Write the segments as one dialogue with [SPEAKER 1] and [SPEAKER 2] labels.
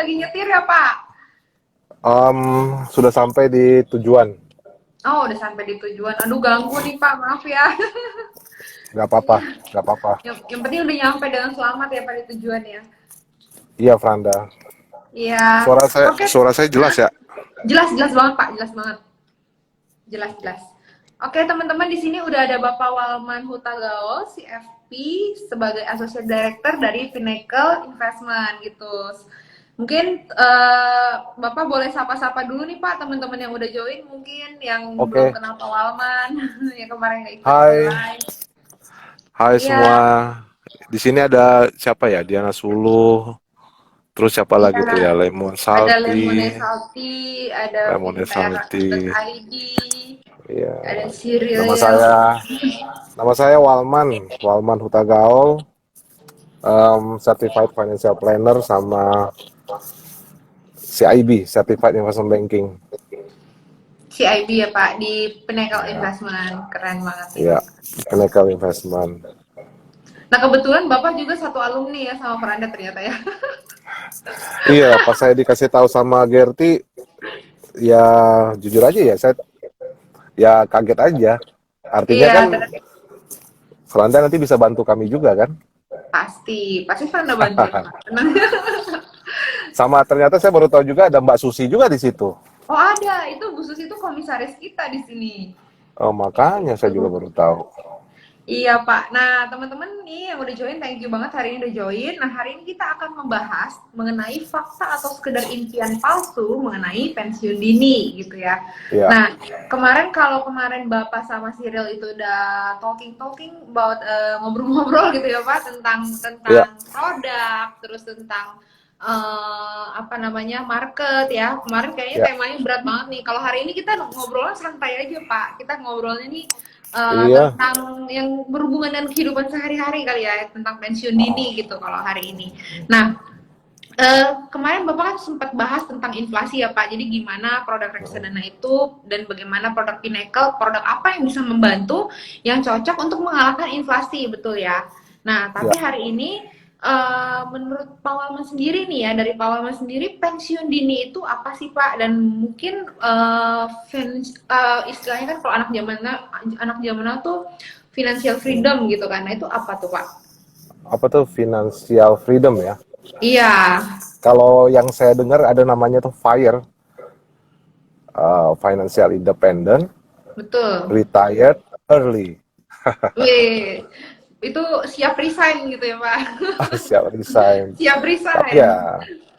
[SPEAKER 1] lagi nyetir ya, Pak?
[SPEAKER 2] Sudah sampai di tujuan.
[SPEAKER 1] Oh, udah sampai di tujuan. Aduh, ganggu nih, Pak. Maaf ya.
[SPEAKER 2] Nggak apa-apa,
[SPEAKER 1] Iya.
[SPEAKER 2] nggak apa-apa.
[SPEAKER 1] Yang penting udah nyampe dengan selamat ya, Pak, di tujuan ya.
[SPEAKER 2] Iya, Franda.
[SPEAKER 1] Iya.
[SPEAKER 2] Suara saya,
[SPEAKER 1] Oke.
[SPEAKER 2] suara saya jelas
[SPEAKER 1] Hah?
[SPEAKER 2] ya?
[SPEAKER 1] Jelas, jelas banget, Pak. Jelas banget. Jelas, jelas. Oke, teman-teman, di sini udah ada Bapak Walman Hutagaol, CFP, sebagai Associate Director dari Pinnacle Investment gitu. Mungkin Bapak boleh sapa-sapa dulu nih Pak, teman-teman yang udah join, mungkin yang belum
[SPEAKER 2] Oke.
[SPEAKER 1] kenal Pak Walman, yang kemarin nggak ikut
[SPEAKER 2] Hai,
[SPEAKER 1] live.
[SPEAKER 2] hai semua.
[SPEAKER 1] Iya,
[SPEAKER 2] Di sini ada siapa ya? Diana Suluh. Terus siapa
[SPEAKER 1] iya.
[SPEAKER 2] lagi tuh ya? Lemon
[SPEAKER 1] Ada
[SPEAKER 2] Salty,
[SPEAKER 1] Lemone Salty, ada
[SPEAKER 2] Lemon Salty.
[SPEAKER 1] Pinter.id,
[SPEAKER 2] Iya.
[SPEAKER 1] ada
[SPEAKER 2] Nama
[SPEAKER 1] Cyril.
[SPEAKER 2] saya, nama saya Walman, Walman Hutagaol, Certified Financial Planner sama CIB, Certified Investment Banking.
[SPEAKER 1] CIB ya Pak, di Pinnacle
[SPEAKER 2] Ya,
[SPEAKER 1] Investment. Keren banget nih
[SPEAKER 2] ya,
[SPEAKER 1] Bapak.
[SPEAKER 2] Pinnacle Investment.
[SPEAKER 1] Nah kebetulan Bapak juga satu alumni ya sama Feranda ternyata ya.
[SPEAKER 2] Iya, pas saya dikasih tahu sama Gerti, ya jujur aja ya, saya ya kaget aja. Artinya
[SPEAKER 1] Iya,
[SPEAKER 2] kan Franda nanti bisa bantu kami juga kan?
[SPEAKER 1] pasti Feranda bantuin Pak. Tenang.
[SPEAKER 2] Sama ternyata saya baru tahu juga ada Mbak Susi juga di situ.
[SPEAKER 1] Oh ada, itu Bu Susi itu komisaris kita di sini.
[SPEAKER 2] Oh, makanya saya juga
[SPEAKER 1] Tuh.
[SPEAKER 2] baru tahu.
[SPEAKER 1] Iya Pak. Nah teman-teman nih yang udah join, thank you banget hari ini udah join. Nah hari ini kita akan membahas mengenai fakta atau sekedar impian palsu mengenai pensiun dini gitu ya.
[SPEAKER 2] Ya,
[SPEAKER 1] Nah kalau kemarin Bapak sama Cyril itu udah talking about ngobrol-ngobrol gitu ya Pak tentang
[SPEAKER 2] ya,
[SPEAKER 1] produk, terus tentang apa namanya market ya. Kemarin kayaknya
[SPEAKER 2] ya,
[SPEAKER 1] temanya berat banget nih. Kalau hari ini kita ngobrolnya santai aja Pak. Kita ngobrolnya nih
[SPEAKER 2] iya.
[SPEAKER 1] tentang yang berhubungan dengan kehidupan sehari-hari kali ya, tentang pensiun dini gitu kalau hari ini. Nah, kemarin Bapak kan sempat bahas tentang inflasi ya Pak. Jadi gimana produk reksadana itu dan bagaimana produk Pinnacle, produk apa yang bisa membantu yang cocok untuk mengalahkan inflasi, betul ya. Nah,
[SPEAKER 2] Ya,
[SPEAKER 1] tapi hari ini menurut Pak Walman sendiri nih ya, dari Pak Walman sendiri pensiun dini itu apa sih Pak? Dan mungkin istilahnya kan kalau anak zaman now tuh financial freedom gitu kan. Nah, itu apa tuh Pak?
[SPEAKER 2] apa tuh financial freedom ya?
[SPEAKER 1] Iya,
[SPEAKER 2] Kalau yang saya dengar ada namanya tuh FIRE, Financial Independent,
[SPEAKER 1] betul.
[SPEAKER 2] Retired Early.
[SPEAKER 1] Wih, itu siap resign gitu ya Pak?
[SPEAKER 2] Siap resign.
[SPEAKER 1] Siap
[SPEAKER 2] Tapi
[SPEAKER 1] resign.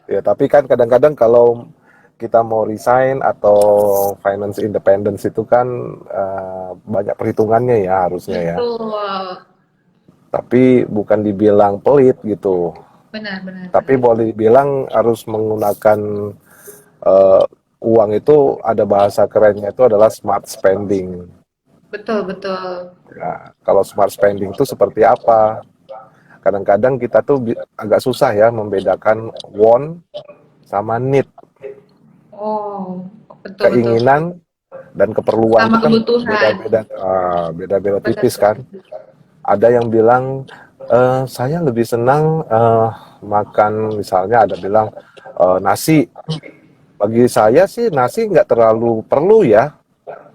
[SPEAKER 2] ya tapi kan kadang-kadang kalau kita mau resign atau finance independence itu kan banyak perhitungannya ya harusnya ya.
[SPEAKER 1] Betul.
[SPEAKER 2] Tapi bukan dibilang pelit gitu.
[SPEAKER 1] Benar, benar,
[SPEAKER 2] Tapi
[SPEAKER 1] benar.
[SPEAKER 2] boleh dibilang harus menggunakan eh, uang itu ada bahasa kerennya itu adalah smart spending.
[SPEAKER 1] Betul, betul.
[SPEAKER 2] Nah, kalau smart spending itu seperti apa? Kadang-kadang kita tuh agak susah ya membedakan want sama need.
[SPEAKER 1] Oh, betul, betul.
[SPEAKER 2] Keinginan dan keperluan
[SPEAKER 1] Sama
[SPEAKER 2] itu kan
[SPEAKER 1] kebutuhan.
[SPEAKER 2] beda-beda, beda-beda
[SPEAKER 1] Benar,
[SPEAKER 2] tipis
[SPEAKER 1] benar.
[SPEAKER 2] kan. Ada yang bilang saya lebih senang makan, misalnya ada bilang nasi. Bagi saya sih nasi nggak terlalu perlu ya.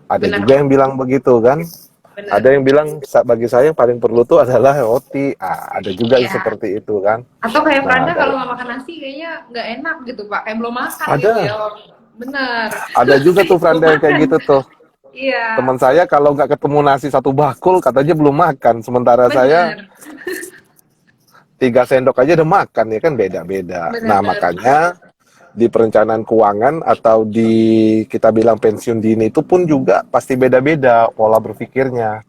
[SPEAKER 2] Ada
[SPEAKER 1] Benar,
[SPEAKER 2] juga yang
[SPEAKER 1] Pak.
[SPEAKER 2] bilang begitu kan. Ada
[SPEAKER 1] Benar.
[SPEAKER 2] yang bilang bagi saya yang paling perlu tuh adalah roti. Ada juga yang
[SPEAKER 1] Iya.
[SPEAKER 2] seperti itu kan.
[SPEAKER 1] Atau kayak
[SPEAKER 2] Nah,
[SPEAKER 1] Pranda kalau nggak makan nasi kayaknya nggak enak gitu, Pak. Kayak belum makan gitu ya.
[SPEAKER 2] ada
[SPEAKER 1] Benar.
[SPEAKER 2] ada juga tuh
[SPEAKER 1] Belum
[SPEAKER 2] Franda yang kayak
[SPEAKER 1] makan.
[SPEAKER 2] gitu tuh.
[SPEAKER 1] Iya.
[SPEAKER 2] Teman saya kalau nggak ketemu nasi satu bakul katanya belum makan. Sementara saya
[SPEAKER 1] Benar.
[SPEAKER 2] 3 sendok aja udah makan ya kan beda-beda. Nah
[SPEAKER 1] Benar.
[SPEAKER 2] makanya di perencanaan keuangan atau di kita bilang pensiun dini itu pun juga pasti beda-beda pola berpikirnya.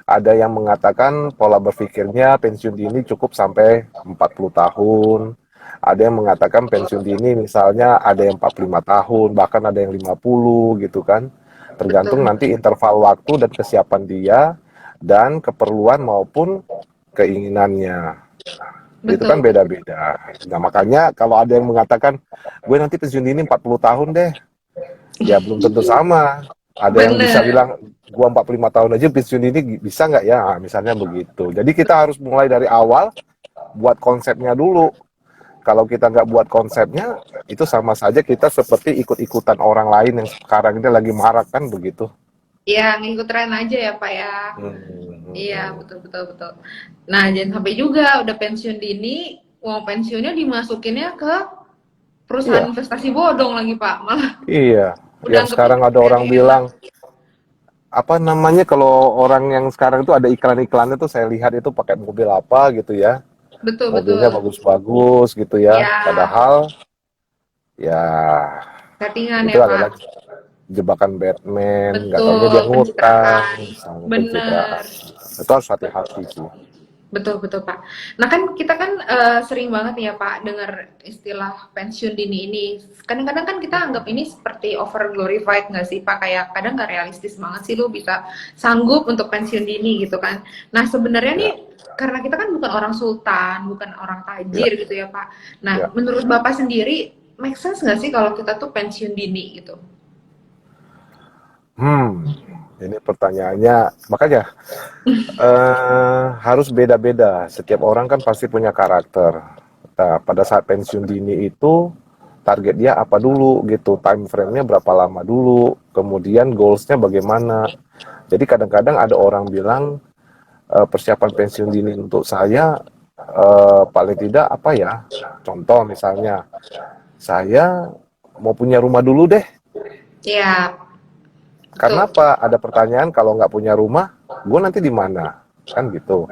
[SPEAKER 2] Ada yang mengatakan pola berpikirnya pensiun dini cukup sampai 40 tahun. Ada yang mengatakan pensiun dini misalnya ada yang 45 tahun, bahkan ada yang 50 gitu kan. Tergantung
[SPEAKER 1] Betul.
[SPEAKER 2] nanti interval waktu dan kesiapan dia dan keperluan maupun keinginannya. Itu kan
[SPEAKER 1] Betul.
[SPEAKER 2] beda-beda. Nah, makanya kalau ada yang mengatakan, gue nanti pensiun dini 40 tahun deh, ya belum tentu sama. Ada yang bisa
[SPEAKER 1] Benar.
[SPEAKER 2] bilang, gue 45 tahun aja pensiun dini bisa nggak ya? Nah, misalnya begitu. Jadi kita harus mulai dari awal, buat konsepnya dulu. kalau kita nggak buat konsepnya, itu sama saja kita seperti ikut-ikutan orang lain yang sekarang ini lagi marak kan begitu.
[SPEAKER 1] Iya, ngikut tren aja ya Pak ya. Iya,
[SPEAKER 2] Hmm.
[SPEAKER 1] betul betul betul. Nah, jangan sampai juga udah pensiun dini, uang pensiunnya dimasukinnya ke perusahaan
[SPEAKER 2] Iya,
[SPEAKER 1] investasi bodong lagi Pak. Malah
[SPEAKER 2] iya.
[SPEAKER 1] udah
[SPEAKER 2] Yang
[SPEAKER 1] anggapnya
[SPEAKER 2] sekarang ada
[SPEAKER 1] kayak
[SPEAKER 2] orang
[SPEAKER 1] hemat.
[SPEAKER 2] bilang, apa namanya kalau orang yang sekarang itu ada iklan-iklannya tuh saya lihat itu pakai mobil apa gitu ya.
[SPEAKER 1] Betul
[SPEAKER 2] Mobilnya
[SPEAKER 1] betul.
[SPEAKER 2] bagus-bagus gitu ya.
[SPEAKER 1] Ya,
[SPEAKER 2] Padahal ya
[SPEAKER 1] settingan
[SPEAKER 2] itu
[SPEAKER 1] ya
[SPEAKER 2] adalah
[SPEAKER 1] Pak.
[SPEAKER 2] jebakan Batman, nggak taunya dia
[SPEAKER 1] Betul,
[SPEAKER 2] ngutang,
[SPEAKER 1] pencitraan.
[SPEAKER 2] misalnya pencitraan.
[SPEAKER 1] Bener.
[SPEAKER 2] Itu harus hati-hati sih.
[SPEAKER 1] Betul betul Pak. Nah kan kita kan sering banget nih ya Pak dengar istilah pensiun dini ini. Kadang-kadang kan kita anggap ini seperti over glorified nggak sih Pak? Kayak kadang nggak realistis banget sih lu bisa sanggup untuk pensiun dini gitu kan. Nah sebenarnya nih
[SPEAKER 2] Ya,
[SPEAKER 1] karena kita kan bukan orang sultan, bukan orang
[SPEAKER 2] ya,
[SPEAKER 1] tajir gitu ya Pak. Nah
[SPEAKER 2] ya.
[SPEAKER 1] menurut Bapak sendiri make sense nggak sih kalau kita tuh pensiun dini gitu?
[SPEAKER 2] Hmm, ini pertanyaannya, makanya harus beda-beda. Setiap orang kan pasti punya karakter. Nah, pada saat pensiun dini itu target dia apa dulu gitu, time frame-nya berapa lama dulu, kemudian goals-nya bagaimana. Jadi kadang-kadang ada orang bilang persiapan pensiun dini untuk saya paling tidak apa ya? Contoh misalnya, saya mau punya rumah dulu deh.
[SPEAKER 1] Ya,
[SPEAKER 2] Karena
[SPEAKER 1] betul.
[SPEAKER 2] apa? Ada pertanyaan kalau nggak punya rumah, gue nanti di mana? Kan gitu.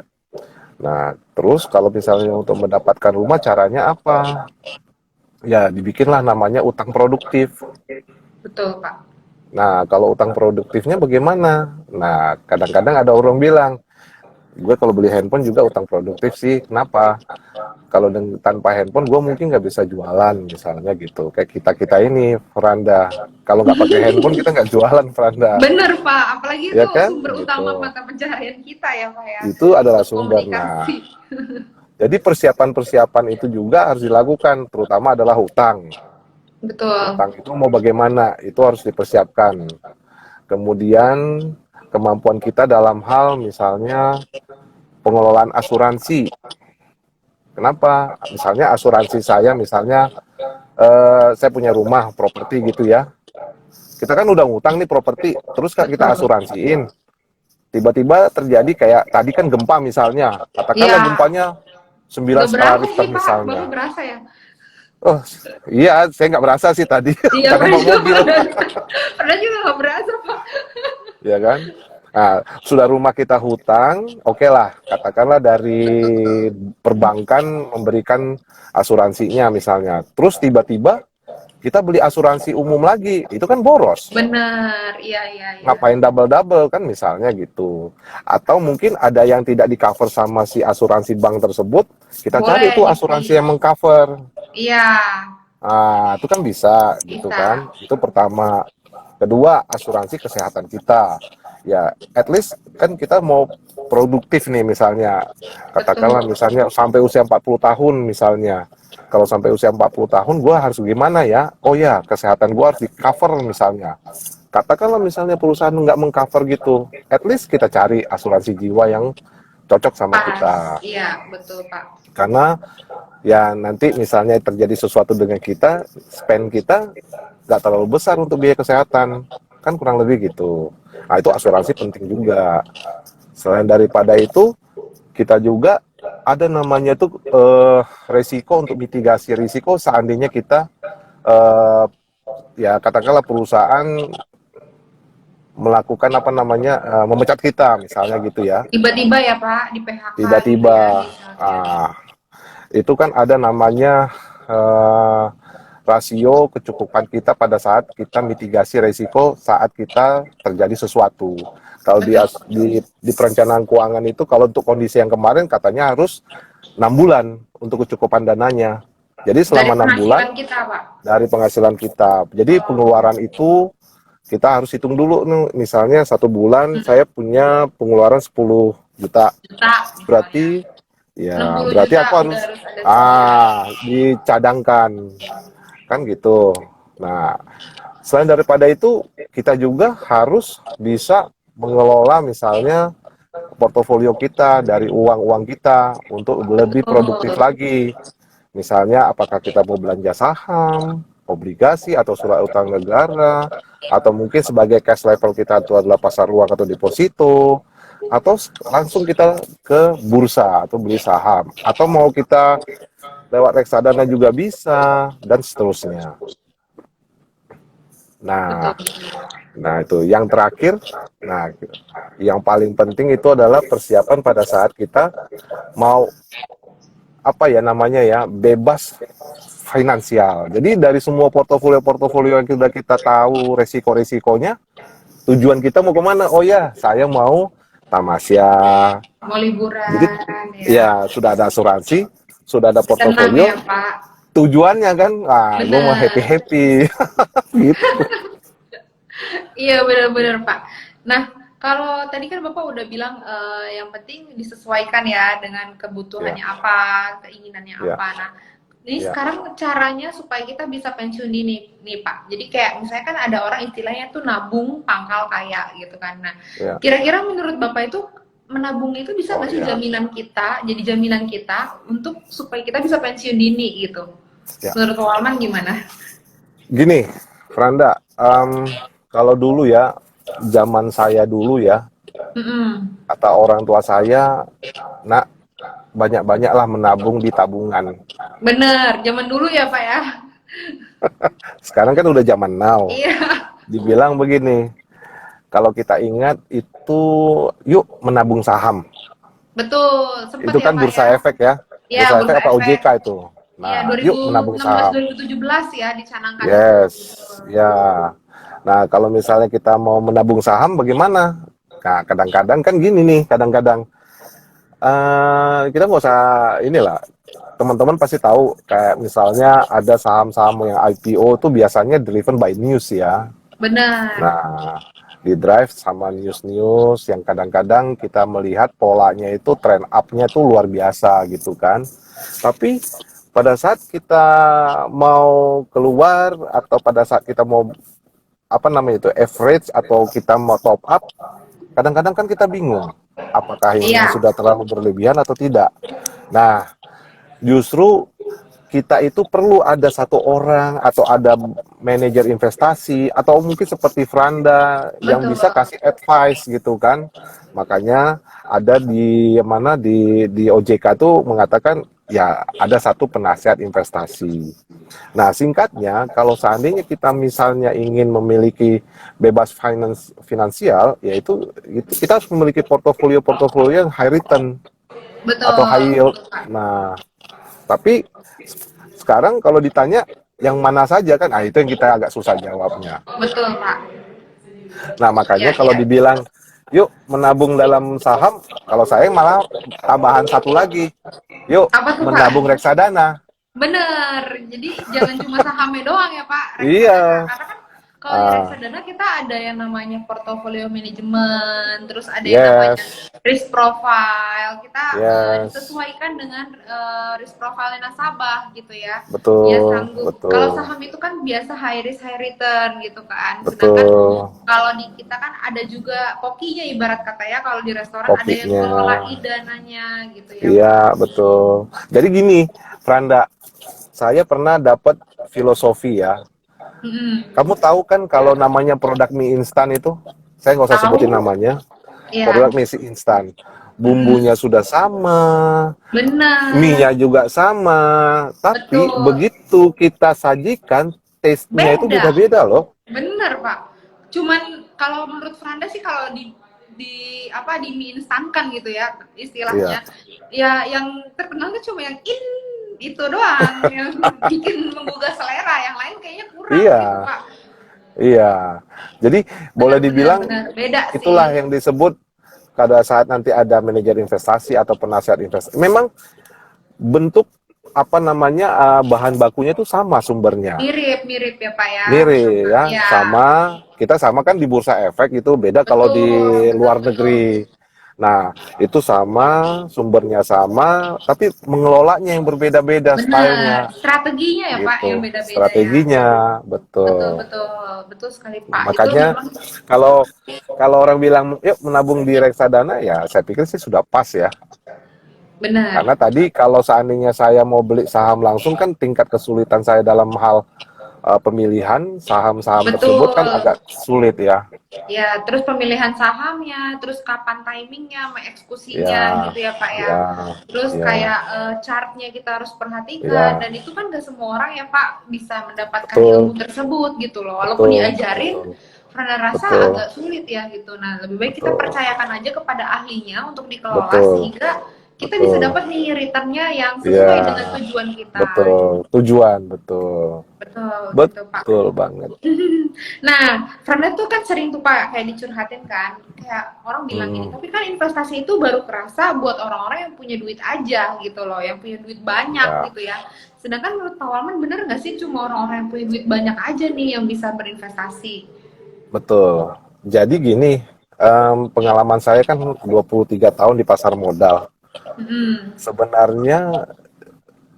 [SPEAKER 2] Nah, terus kalau misalnya untuk mendapatkan rumah caranya apa? Ya, dibikinlah namanya utang produktif.
[SPEAKER 1] Betul, Pak.
[SPEAKER 2] Nah, kalau utang produktifnya bagaimana? Nah, kadang-kadang ada orang bilang, gue kalau beli handphone juga utang produktif sih. Kenapa? Kalau tanpa handphone, gue mungkin nggak bisa jualan, misalnya gitu. Kayak kita-kita ini, Franda. Kalau nggak pakai handphone, kita nggak jualan, Franda.
[SPEAKER 1] Bener, Pak. Apalagi
[SPEAKER 2] Ya
[SPEAKER 1] itu
[SPEAKER 2] kan?
[SPEAKER 1] sumber utama
[SPEAKER 2] Gitu.
[SPEAKER 1] mata pencaharian kita ya, Pak ya.
[SPEAKER 2] Itu adalah
[SPEAKER 1] Untuk
[SPEAKER 2] sumber. Nah,
[SPEAKER 1] komunikasi.
[SPEAKER 2] jadi persiapan-persiapan itu juga harus dilakukan, terutama adalah hutang.
[SPEAKER 1] Betul.
[SPEAKER 2] Hutang itu mau bagaimana, itu harus dipersiapkan. Kemudian kemampuan kita dalam hal misalnya pengelolaan asuransi. Kenapa? Misalnya asuransi saya, misalnya saya punya rumah, properti gitu ya. Kita kan udah ngutang nih properti, terus kak kita
[SPEAKER 1] Betul.
[SPEAKER 2] asuransiin. Tiba-tiba terjadi kayak tadi kan gempa misalnya, katakanlah
[SPEAKER 1] Iya.
[SPEAKER 2] gempanya 9
[SPEAKER 1] Udah
[SPEAKER 2] skala
[SPEAKER 1] berasa
[SPEAKER 2] Richter
[SPEAKER 1] sih, Pak? Bapak
[SPEAKER 2] misalnya.
[SPEAKER 1] berasa ya?
[SPEAKER 2] Oh, iya, saya nggak berasa sih tadi
[SPEAKER 1] Iya,
[SPEAKER 2] karena
[SPEAKER 1] Pak
[SPEAKER 2] bawa
[SPEAKER 1] juga
[SPEAKER 2] mobil,
[SPEAKER 1] berasa. Pernah juga nggak berasa, Pak?
[SPEAKER 2] ya kan? Nah, sudah rumah kita hutang, oke lah, katakanlah dari perbankan memberikan asuransinya misalnya. Terus tiba-tiba kita beli asuransi umum lagi, itu kan boros.
[SPEAKER 1] Bener. Iya, iya, iya.
[SPEAKER 2] Ngapain double-double kan misalnya gitu. Atau mungkin ada yang tidak di cover sama si asuransi bank tersebut, kita cari
[SPEAKER 1] Boleh
[SPEAKER 2] itu asuransi
[SPEAKER 1] di-switch.
[SPEAKER 2] yang mengcover.
[SPEAKER 1] Iya,
[SPEAKER 2] Ah, itu kan bisa gitu
[SPEAKER 1] bisa.
[SPEAKER 2] kan. Itu pertama. Kedua, asuransi kesehatan kita. Ya, at least kan kita mau produktif nih misalnya. Katakanlah
[SPEAKER 1] Betul.
[SPEAKER 2] misalnya sampai usia 40 tahun misalnya. Kalau sampai usia 40 tahun gue harus gimana ya? Oh ya, kesehatan gue harus di cover misalnya. Katakanlah misalnya perusahaan nggak mengcover gitu. At least kita cari asuransi jiwa yang cocok sama
[SPEAKER 1] Pas.
[SPEAKER 2] kita.
[SPEAKER 1] Iya, betul, Pak.
[SPEAKER 2] Karena ya nanti misalnya terjadi sesuatu dengan kita, spend kita nggak terlalu besar untuk biaya kesehatan, kan kurang lebih gitu. Nah itu
[SPEAKER 1] Betul.
[SPEAKER 2] asuransi penting juga. Selain daripada itu, kita juga ada namanya tuh resiko untuk mitigasi risiko seandainya kita eh, ya katakanlah perusahaan melakukan apa namanya memecat kita misalnya gitu ya,
[SPEAKER 1] Tiba-tiba ya Pak, di PHK gitu ya
[SPEAKER 2] tiba-tiba.
[SPEAKER 1] misalnya.
[SPEAKER 2] Ah, itu kan ada namanya eh, rasio kecukupan kita pada saat kita mitigasi resiko saat kita terjadi sesuatu. Kalau
[SPEAKER 1] Betul.
[SPEAKER 2] di perencanaan keuangan itu kalau untuk kondisi yang kemarin katanya harus 6 bulan untuk kecukupan dananya. Jadi
[SPEAKER 1] Dari
[SPEAKER 2] selama 6 bulan
[SPEAKER 1] penghasilan kita Pak.
[SPEAKER 2] dari penghasilan kita. Jadi pengeluaran itu kita harus hitung dulu nih. Misalnya 1 bulan saya punya pengeluaran 10 juta.
[SPEAKER 1] Juta misalnya.
[SPEAKER 2] Berarti
[SPEAKER 1] enam
[SPEAKER 2] ya
[SPEAKER 1] puluh
[SPEAKER 2] berarti
[SPEAKER 1] juta
[SPEAKER 2] aku
[SPEAKER 1] udah
[SPEAKER 2] harus
[SPEAKER 1] harus ada sekian.
[SPEAKER 2] dicadangkan kan gitu. Nah, selain daripada itu kita juga harus bisa mengelola misalnya portofolio kita dari uang-uang kita untuk lebih produktif
[SPEAKER 1] Betul.
[SPEAKER 2] lagi. Misalnya apakah kita mau belanja saham, obligasi atau surat utang negara, atau mungkin sebagai cash level kita itu adalah pasar uang atau deposito, atau langsung kita ke bursa atau beli saham, atau mau kita lewat reksadana juga bisa, dan seterusnya. Nah,
[SPEAKER 1] Betul.
[SPEAKER 2] nah itu yang terakhir. Nah, yang paling penting itu adalah persiapan pada saat kita mau apa ya namanya ya, bebas finansial. Jadi dari semua portofolio-portofolio yang sudah kita tahu resiko-resikonya, tujuan kita mau kemana? Oh ya, saya mau tamasya.
[SPEAKER 1] Mau
[SPEAKER 2] Jadi
[SPEAKER 1] liburan ya.
[SPEAKER 2] ya sudah ada asuransi, sudah ada
[SPEAKER 1] Tenang
[SPEAKER 2] portofolio.
[SPEAKER 1] ya Pak.
[SPEAKER 2] Tujuannya kan, gue mau happy
[SPEAKER 1] Bener.
[SPEAKER 2] happy, gitu.
[SPEAKER 1] Iya benar-benar Pak. Nah, kalau tadi kan Bapak udah bilang yang penting disesuaikan ya dengan
[SPEAKER 2] Ya,
[SPEAKER 1] kebutuhannya apa, keinginannya
[SPEAKER 2] ya,
[SPEAKER 1] apa. Nah, ini
[SPEAKER 2] ya,
[SPEAKER 1] sekarang caranya supaya kita bisa pensiun dini nih Pak. Jadi kayak misalnya kan ada orang istilahnya tuh nabung pangkal kaya gitu kan. Nah,
[SPEAKER 2] ya.
[SPEAKER 1] kira-kira menurut Bapak itu menabung itu bisa
[SPEAKER 2] Oh
[SPEAKER 1] nggak sih
[SPEAKER 2] ya,
[SPEAKER 1] jaminan kita, jadi jaminan kita untuk supaya kita bisa pensiun dini gitu.
[SPEAKER 2] ya.
[SPEAKER 1] Menurut Pak Walman gimana?
[SPEAKER 2] Gini, Franda, kalau dulu ya, zaman saya dulu ya,
[SPEAKER 1] Mm-mm.
[SPEAKER 2] kata orang tua saya, nak, banyak-banyaklah menabung di tabungan.
[SPEAKER 1] Bener, zaman dulu ya Pak ya.
[SPEAKER 2] Sekarang kan udah zaman now.
[SPEAKER 1] Iya,
[SPEAKER 2] Dibilang begini, kalau kita ingat itu, yuk menabung saham.
[SPEAKER 1] betul. Sempet
[SPEAKER 2] Itu
[SPEAKER 1] ya
[SPEAKER 2] kan
[SPEAKER 1] Pak ya.
[SPEAKER 2] bursa efek ya.
[SPEAKER 1] Iya,
[SPEAKER 2] Bursa efek
[SPEAKER 1] bursa
[SPEAKER 2] apa
[SPEAKER 1] efek.
[SPEAKER 2] OJK itu.
[SPEAKER 1] Iya,
[SPEAKER 2] Nah, yuk menabung
[SPEAKER 1] 2016
[SPEAKER 2] saham.
[SPEAKER 1] 2017 ya dicanangkan itu.
[SPEAKER 2] Yes, ya. Nah, kalau misalnya kita mau menabung saham, bagaimana? Nah, kadang-kadang kan gini nih, kadang-kadang kita nggak usah inilah. Teman-teman pasti tahu, kayak misalnya ada saham-saham yang IPO tuh biasanya driven by news ya.
[SPEAKER 1] Benar.
[SPEAKER 2] Nah, di drive sama news-news yang kadang-kadang kita melihat polanya itu trend up-nya tuh luar biasa gitu kan. Tapi pada saat kita mau keluar atau pada saat kita mau apa namanya itu average atau kita mau top up, kadang-kadang kan kita bingung apakah ini
[SPEAKER 1] Iya,
[SPEAKER 2] sudah terlalu berlebihan atau tidak. Nah, justru kita itu perlu ada satu orang atau ada manajer investasi atau mungkin seperti Franda yang
[SPEAKER 1] betul.
[SPEAKER 2] bisa kasih advice gitu kan. Makanya ada di mana di OJK tuh mengatakan ya ada satu penasihat investasi. Nah, singkatnya kalau seandainya kita misalnya ingin memiliki bebas finansial, yaitu itu kita harus memiliki portofolio-portofolio yang high return atau high
[SPEAKER 1] Betul,
[SPEAKER 2] yield.
[SPEAKER 1] betul Pak.
[SPEAKER 2] Nah, tapi sekarang kalau ditanya yang mana saja kan, itu yang kita agak susah jawabnya.
[SPEAKER 1] Betul Pak.
[SPEAKER 2] Nah,
[SPEAKER 1] Iya,
[SPEAKER 2] makanya kalau
[SPEAKER 1] iya.
[SPEAKER 2] dibilang, yuk menabung dalam saham, kalau saya malah tambahan satu lagi, yuk
[SPEAKER 1] Apa tuh Pak?
[SPEAKER 2] menabung reksadana.
[SPEAKER 1] Bener, jadi jangan cuma sahamnya doang ya Pak, reksadana.
[SPEAKER 2] Iya,
[SPEAKER 1] Karena kan kalau di
[SPEAKER 2] ah,
[SPEAKER 1] reksadana kita ada yang namanya portofolio manajemen, terus ada yang namanya
[SPEAKER 2] yes,
[SPEAKER 1] risk profile. Kita
[SPEAKER 2] yes,
[SPEAKER 1] disesuaikan dengan risk profile nasabah gitu ya. Dia
[SPEAKER 2] betul,
[SPEAKER 1] sanggup. Kalau
[SPEAKER 2] betul,
[SPEAKER 1] saham itu kan biasa high risk high return gitu kan. Sedangkan
[SPEAKER 2] betul,
[SPEAKER 1] kalau di kita kan ada juga kokinya ibarat kata ya. Kalau di restoran ada yang
[SPEAKER 2] kopinya,
[SPEAKER 1] ngelola idananya gitu ya
[SPEAKER 2] iya
[SPEAKER 1] Pak.
[SPEAKER 2] betul. Jadi gini, Franda, saya pernah dapat filosofi ya.
[SPEAKER 1] Mm-mm.
[SPEAKER 2] Kamu tahu kan kalau namanya produk mie instan itu, saya nggak usah sebutin
[SPEAKER 1] Tahu?
[SPEAKER 2] namanya, produk
[SPEAKER 1] Iya.
[SPEAKER 2] mie instan.
[SPEAKER 1] Mm-mm.
[SPEAKER 2] Bumbunya sudah sama, mie-nya
[SPEAKER 1] Benar,
[SPEAKER 2] juga sama, tapi
[SPEAKER 1] betul.
[SPEAKER 2] begitu kita sajikan, taste-nya itu
[SPEAKER 1] Beda,
[SPEAKER 2] beda-beda loh.
[SPEAKER 1] bener Pak. Cuman kalau menurut Franda sih kalau di apa di mie instan kan gitu ya
[SPEAKER 2] Iya,
[SPEAKER 1] istilahnya, ya yang terkenal tuh cuma yang itu doang yang bikin menggugah selera, yang lain kayaknya kurang gitu
[SPEAKER 2] iya,
[SPEAKER 1] Pak.
[SPEAKER 2] iya. Jadi boleh
[SPEAKER 1] Bener bener
[SPEAKER 2] dibilang
[SPEAKER 1] bener beda
[SPEAKER 2] itulah
[SPEAKER 1] sih.
[SPEAKER 2] yang disebut pada saat nanti ada manajer investasi atau penasihat investasi. Memang bentuk apa namanya bahan bakunya itu sama sumbernya.
[SPEAKER 1] Mirip mirip ya Pak ya,
[SPEAKER 2] Mirip ya,
[SPEAKER 1] ya
[SPEAKER 2] sama kita sama kan di bursa efek itu beda kalau di
[SPEAKER 1] betul betul
[SPEAKER 2] luar
[SPEAKER 1] betul.
[SPEAKER 2] negeri. Nah, itu sama, sumbernya sama, tapi mengelolanya yang berbeda-beda
[SPEAKER 1] Bener,
[SPEAKER 2] stylenya
[SPEAKER 1] strateginya ya Pak yang
[SPEAKER 2] gitu.
[SPEAKER 1] beda-beda ya.
[SPEAKER 2] Strateginya,
[SPEAKER 1] Betul
[SPEAKER 2] betul.
[SPEAKER 1] betul betul sekali Pak. Itu
[SPEAKER 2] Makanya
[SPEAKER 1] memang
[SPEAKER 2] kalau kalau orang bilang yuk menabung di reksadana ya saya pikir sih sudah pas ya.
[SPEAKER 1] Benar.
[SPEAKER 2] Karena tadi kalau seandainya saya mau beli saham langsung kan tingkat kesulitan saya dalam hal pemilihan saham-saham tersebut kan
[SPEAKER 1] Betul.
[SPEAKER 2] agak sulit ya.
[SPEAKER 1] Ya, terus pemilihan sahamnya, terus kapan timingnya,
[SPEAKER 2] Ya,
[SPEAKER 1] mengeksekusinya gitu ya Pak ya.
[SPEAKER 2] ya,
[SPEAKER 1] Terus
[SPEAKER 2] ya,
[SPEAKER 1] kayak chartnya kita harus perhatikan,
[SPEAKER 2] ya.
[SPEAKER 1] dan itu kan gak semua orang ya Pak bisa mendapatkan ilmu
[SPEAKER 2] Betul,
[SPEAKER 1] tersebut gitu loh. Walaupun
[SPEAKER 2] betul,
[SPEAKER 1] diajarin,
[SPEAKER 2] betul,
[SPEAKER 1] karena rasa
[SPEAKER 2] betul,
[SPEAKER 1] agak sulit ya gitu. Nah, lebih baik kita
[SPEAKER 2] betul,
[SPEAKER 1] percayakan aja kepada ahlinya untuk dikelola
[SPEAKER 2] betul,
[SPEAKER 1] sehingga kita bisa
[SPEAKER 2] betul.
[SPEAKER 1] dapat nih returnnya yang
[SPEAKER 2] Ya,
[SPEAKER 1] sesuai dengan tujuan kita gitu.
[SPEAKER 2] betul. Tujuan, betul.
[SPEAKER 1] Betul gitu Pak.
[SPEAKER 2] Betul banget.
[SPEAKER 1] Nah, Franda tuh kan sering tuh Pak kayak dicurhatin kan, kayak orang bilang gini,
[SPEAKER 2] Hmm,
[SPEAKER 1] tapi kan investasi itu baru kerasa buat orang-orang yang punya duit aja gitu loh, yang punya duit banyak
[SPEAKER 2] ya,
[SPEAKER 1] gitu ya. Sedangkan menurut Pak Waman bener nggak sih cuma orang-orang yang punya duit banyak aja nih yang bisa berinvestasi?
[SPEAKER 2] betul. Jadi gini, pengalaman saya kan 23 tahun di pasar modal.
[SPEAKER 1] Hmm,
[SPEAKER 2] Sebenarnya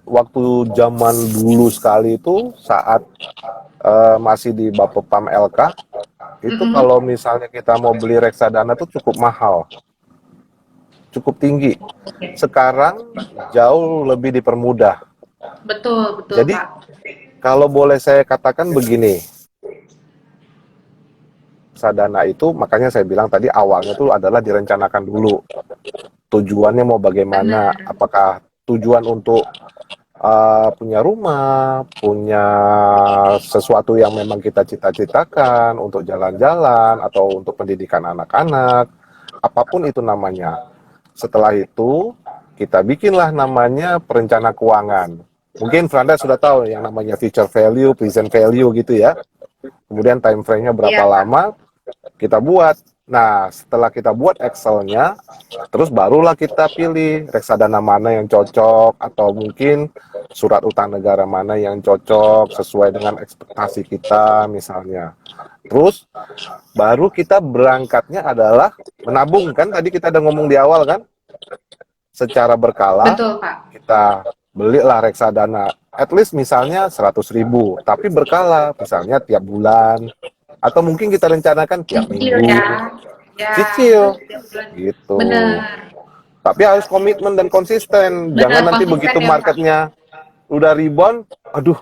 [SPEAKER 2] waktu zaman dulu sekali itu saat masih di Bapepam LK, itu kalau misalnya kita mau beli reksadana tuh cukup mahal, cukup tinggi. Sekarang jauh lebih dipermudah.
[SPEAKER 1] betul betul
[SPEAKER 2] Jadi
[SPEAKER 1] Pak.
[SPEAKER 2] kalau boleh saya katakan begini, reksadana itu makanya saya bilang tadi awalnya tuh adalah direncanakan dulu. Tujuannya mau bagaimana?
[SPEAKER 1] Benar.
[SPEAKER 2] Apakah tujuan untuk punya rumah, punya sesuatu yang memang kita cita-citakan untuk jalan-jalan atau untuk pendidikan anak-anak, apapun itu namanya. Setelah itu kita bikinlah namanya perencana keuangan. Mungkin Franda sudah tahu yang namanya future value, present value gitu ya. Kemudian time frame-nya berapa
[SPEAKER 1] Iya Pak.
[SPEAKER 2] lama, kita buat. Nah, setelah kita buat Excel-nya, terus barulah kita pilih reksadana mana yang cocok, atau mungkin surat utang negara mana yang cocok sesuai dengan ekspektasi kita misalnya. Terus baru kita berangkatnya adalah menabung, kan tadi kita udah ngomong di awal kan, secara berkala
[SPEAKER 1] Betul Pak.
[SPEAKER 2] kita belilah reksadana at least misalnya 100.000, tapi berkala misalnya tiap bulan atau mungkin kita rencanakan tiap
[SPEAKER 1] Cicil
[SPEAKER 2] minggu,
[SPEAKER 1] ya. Ya,
[SPEAKER 2] cicil
[SPEAKER 1] terus tiap bulan.
[SPEAKER 2] gitu.
[SPEAKER 1] Benar.
[SPEAKER 2] Tapi harus komitmen dan konsisten.
[SPEAKER 1] Benar
[SPEAKER 2] Jangan nanti
[SPEAKER 1] konsisten
[SPEAKER 2] begitu
[SPEAKER 1] ya Pak.
[SPEAKER 2] marketnya udah rebound, aduh,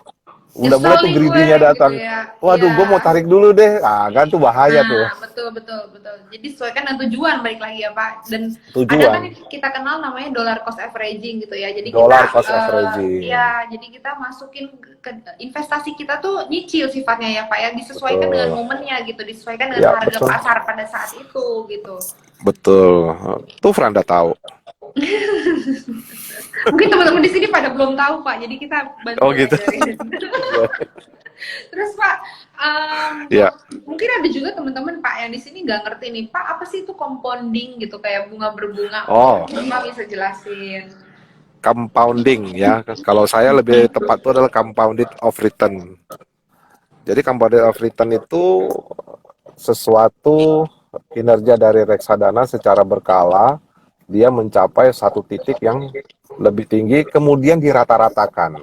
[SPEAKER 2] udah mulai
[SPEAKER 1] Nyesel
[SPEAKER 2] tuh
[SPEAKER 1] nih gue
[SPEAKER 2] greedy-nya
[SPEAKER 1] gitu
[SPEAKER 2] datang.
[SPEAKER 1] ya.
[SPEAKER 2] Waduh,
[SPEAKER 1] Iya.
[SPEAKER 2] gue mau tarik dulu deh. Ah, kan tuh bahaya tuh.
[SPEAKER 1] Nah, betul betul betul. Jadi sesuaikan dengan tujuan balik lagi ya Pak. Dan ada kan
[SPEAKER 2] Tujuan,
[SPEAKER 1] yang kita kenal namanya dollar cost averaging gitu ya. Jadi kita
[SPEAKER 2] dollar cost averaging.
[SPEAKER 1] ya, jadi kita masukin ke investasi kita tuh nyicil sifatnya ya Pak ya, disesuaikan dengan
[SPEAKER 2] Betul.
[SPEAKER 1] momennya gitu, disesuaikan dengan
[SPEAKER 2] Ya,
[SPEAKER 1] harga
[SPEAKER 2] betul.
[SPEAKER 1] pasar pada saat itu gitu.
[SPEAKER 2] Betul. Tuh Franda tahu.
[SPEAKER 1] Mungkin teman-teman di sini pada belum tahu Pak. Jadi kita
[SPEAKER 2] Oh
[SPEAKER 1] bantu
[SPEAKER 2] gitu.
[SPEAKER 1] ngajarin. Terus Pak,
[SPEAKER 2] Ya,
[SPEAKER 1] mungkin ada juga teman-teman Pak yang di sini nggak ngerti nih Pak, apa sih itu compounding gitu, kayak bunga berbunga.
[SPEAKER 2] oh,
[SPEAKER 1] Mungkin Bapak bisa jelasin.
[SPEAKER 2] compounding ya. Kalau saya lebih tepat itu adalah compounded of return. Jadi compounded of return itu sesuatu kinerja dari reksadana secara berkala, dia mencapai satu titik yang lebih tinggi, kemudian dirata-ratakan.